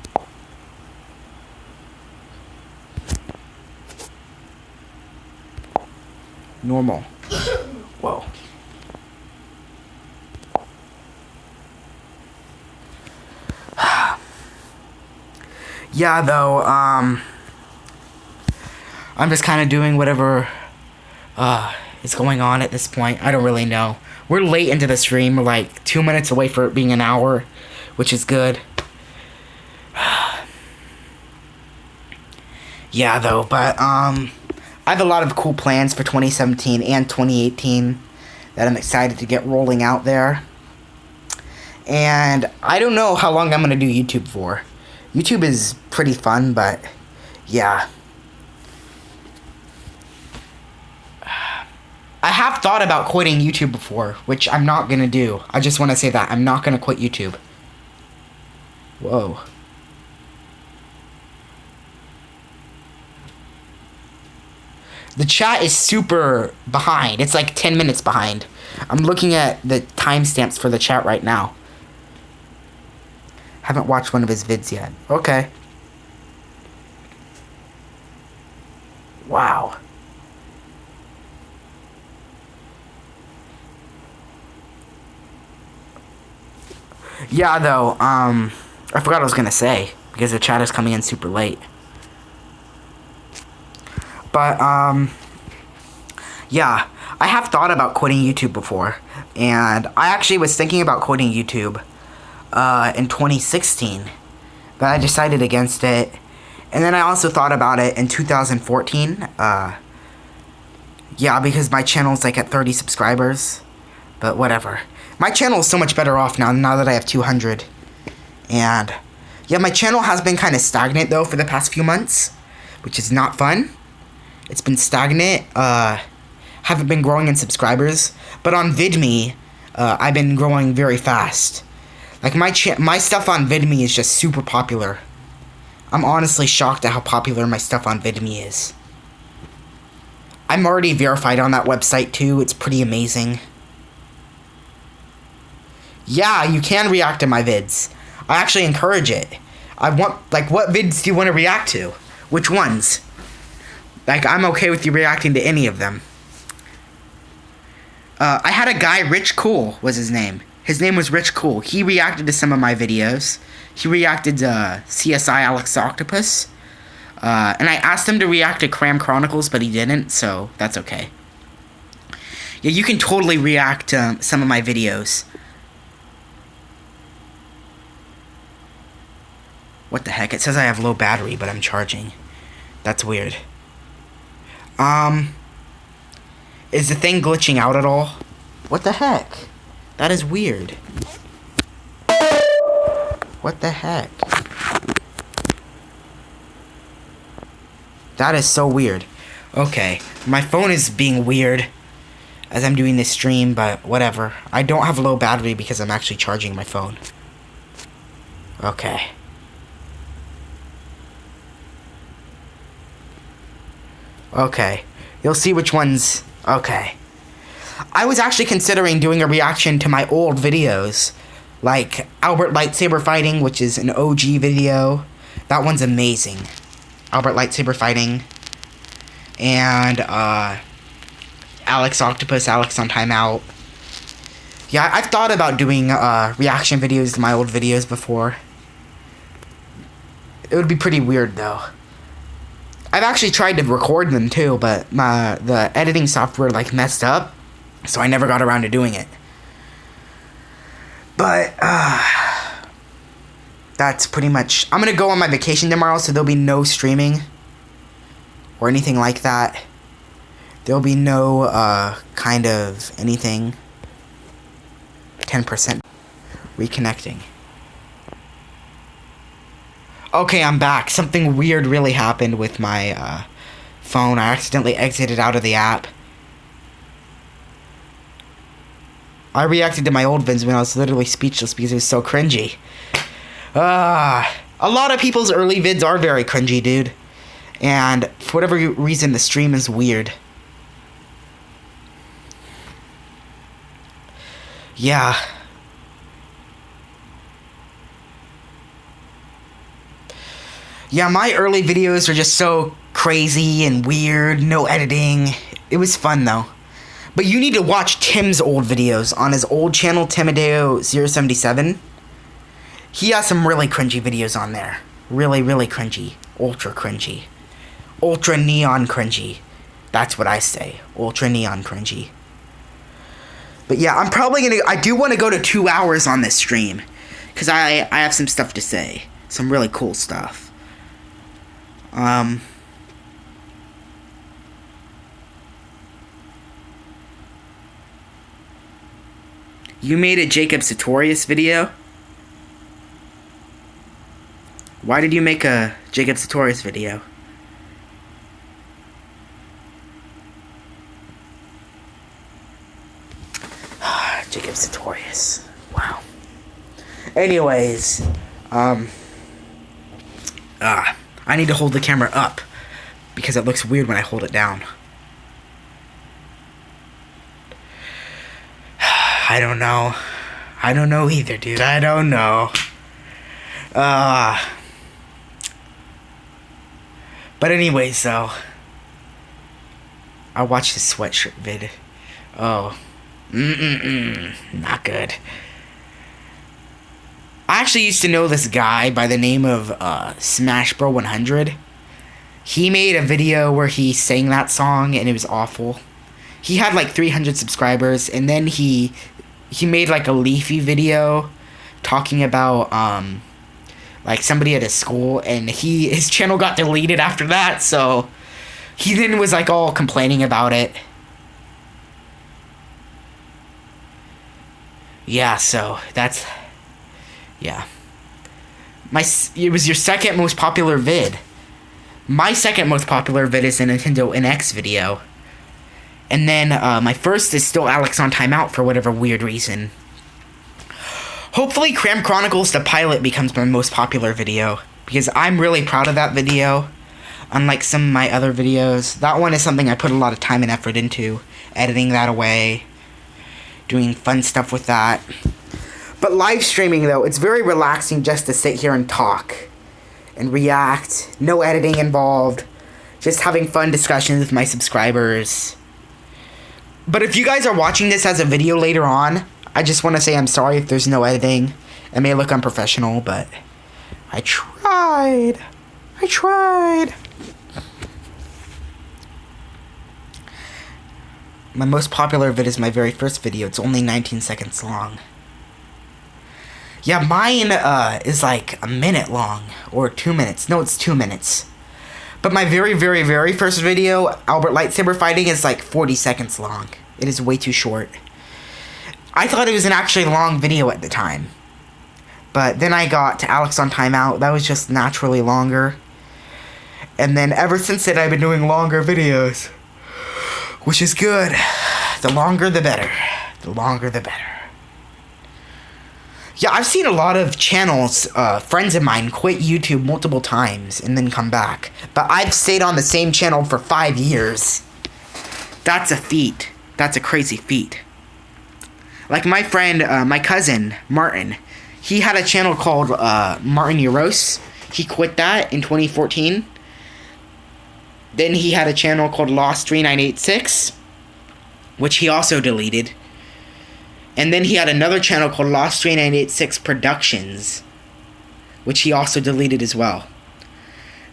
A: Normal. Whoa. Yeah, though, I'm just kind of doing whatever is going on at this point. I don't really know. We're late into the stream. We're like 2 minutes away for it being an hour, which is good. Yeah, though, but I have a lot of cool plans for 2017 and 2018 that I'm excited to get rolling out there. And I don't know how long I'm going to do YouTube for. YouTube is pretty fun, but yeah. I have thought about quitting YouTube before, which I'm not going to do. I just want to say that. I'm not going to quit YouTube. Whoa. The chat is super behind. It's like 10 minutes behind. I'm looking at the timestamps for the chat right now. Haven't watched one of his vids yet. Okay. Wow. Yeah, though, I forgot what I was gonna say, because the chat is coming in super late. But, yeah, I have thought about quitting YouTube before, and I actually was thinking about quitting YouTube in 2016, but I decided against it. And then I also thought about it in 2014. Yeah, because my channel's like at 30 subscribers, but whatever. My channel is so much better off now that I have 200. And yeah, my channel has been kind of stagnant though for the past few months, which is not fun. It's been stagnant. Haven't been growing in subscribers, but on VidMe, I've been growing very fast. Like my stuff on VidMe is just super popular. I'm honestly shocked at how popular my stuff on VidMe is. I'm already verified on that website too. It's pretty amazing. Yeah, you can react to my vids. I actually encourage it. I want, like, what vids do you want to react to? Which ones? Like, I'm okay with you reacting to any of them. I had a guy, Rich Cool was his name. His name was Rich Cool. He reacted to some of my videos. He reacted to CSI Alex Octopus. And I asked him to react to Cram Chronicles, but he didn't, so that's okay. Yeah, you can totally react to some of my videos. What the heck? It says I have low battery, but I'm charging. That's weird. Is the thing glitching out at all? What the heck? That is weird. What the heck? That is so weird. Okay, my phone is being weird as I'm doing this stream, but whatever. I don't have low battery because I'm actually charging my phone. Okay. Okay. You'll see which ones. Okay. I was actually considering doing a reaction to my old videos, like Albert Lightsaber Fighting, which is an OG video. That one's amazing. Albert Lightsaber Fighting. And, Alex Octopus, Alex on Timeout. Yeah, I've thought about doing, reaction videos to my old videos before. It would be pretty weird, though. I've actually tried to record them, too, but the editing software, like, messed up. So I never got around to doing it. But, that's pretty much... I'm gonna go on my vacation tomorrow, so there'll be no streaming. Or anything like that. There'll be no, kind of anything. 10%. Reconnecting. Okay, I'm back. Something weird really happened with my, phone. I accidentally exited out of the app. I reacted to my old vids when I was literally speechless because it was so cringy. A lot of people's early vids are very cringy, dude. And for whatever reason, the stream is weird. Yeah. Yeah, my early videos are just so crazy and weird, no editing. It was fun, though. But you need to watch Tim's old videos on his old channel, Timideo077. He has some really cringy videos on there. Really, really cringy. Ultra cringy. Ultra neon cringy. That's what I say. Ultra neon cringy. But yeah, I'm probably gonna... I do want to go to 2 hours on this stream. Because I have some stuff to say. Some really cool stuff. You made a Jacob Sartorius video? Why did you make a Jacob Sartorius video? Jacob Sartorius. Wow. Anyways, I need to hold the camera up because it looks weird when I hold it down. I don't know. I don't know either, dude. I don't know. But anyways, though. I watched his sweatshirt vid. Oh. Not good. I actually used to know this guy by the name of Smash Bro 100. He made a video where he sang that song and it was awful. he had like 300 subscribers, and then he made like a Leafy video talking about like somebody at his school, and his channel got deleted after that, so he then was like all complaining about it. Yeah, so that's, yeah. It was your second most popular vid. My second most popular vid is a Nintendo NX video. And then my first is still Alex on Timeout for whatever weird reason. Hopefully Cram Chronicles the pilot becomes my most popular video, because I'm really proud of that video. Unlike some of my other videos, that one is something I put a lot of time and effort into, editing that away, doing fun stuff with that. But live streaming, though, it's very relaxing just to sit here and talk and react. No editing involved. Just having fun discussions with my subscribers. But if you guys are watching this as a video later on, I just want to say I'm sorry if there's no editing. It may look unprofessional, but I tried. My most popular vid is my very first video. It's only 19 seconds long. Yeah, mine is like a minute long, or 2 minutes. No, it's 2 minutes. But my very, very, very first video, Albert lightsaber fighting, is like 40 seconds long. It is way too short. I thought it was an actually long video at the time. But then I got to Alex on Timeout. That was just naturally longer. And then ever since then, I've been doing longer videos. Which is good. The longer, the better. The longer, the better. Yeah, I've seen a lot of channels, friends of mine, quit YouTube multiple times and then come back. But I've stayed on the same channel for 5 years. That's a feat. That's a crazy feat. Like my friend, my cousin, Martin, he had a channel called Martin Euros. He quit that in 2014. Then he had a channel called Lost3986, which he also deleted. And then he had another channel called Lost3986 Productions, which he also deleted as well.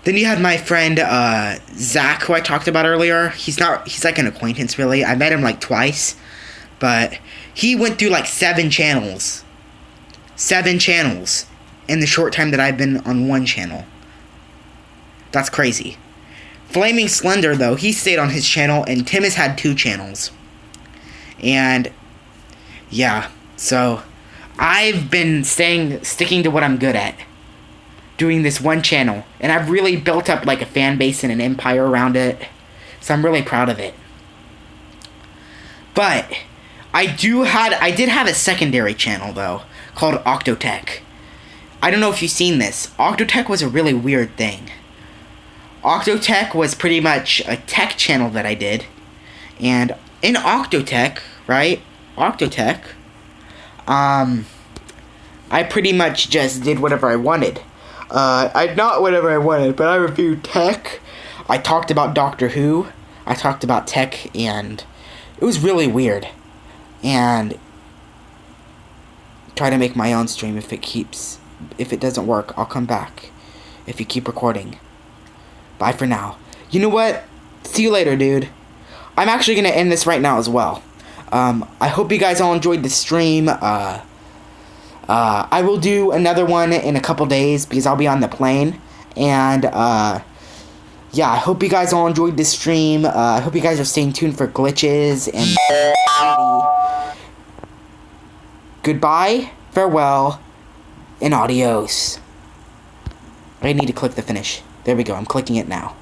A: Then you had my friend Zach, who I talked about earlier. He's like an acquaintance, really. I met him like twice, but he went through like 7 channels. 7 channels in the short time that I've been on one channel. That's crazy. Flaming Slender, though, he stayed on his channel, and Tim has had 2 channels. And yeah, so I've been sticking to what I'm good at, doing this one channel, and I've really built up like a fan base and an empire around it, so I'm really proud of it. But I did have a secondary channel though, called Octotech. I don't know if you've seen this. Octotech was a really weird thing. Octotech was pretty much a tech channel that I did, and in Octotech, right? Octotech, I pretty much just did whatever I wanted. Not whatever I wanted, but I reviewed tech. I talked about Doctor Who. I talked about tech, and it was really weird. And try to make my own stream if it doesn't work, I'll come back. If you keep recording. Bye for now. You know what? See you later, dude. I'm actually gonna end this right now as well. I hope you guys all enjoyed the stream. I will do another one in a couple days because I'll be on the plane. And, yeah, I hope you guys all enjoyed this stream. I hope you guys are staying tuned for glitches and... Goodbye, farewell, and adios. I need to click the finish. There we go, I'm clicking it now.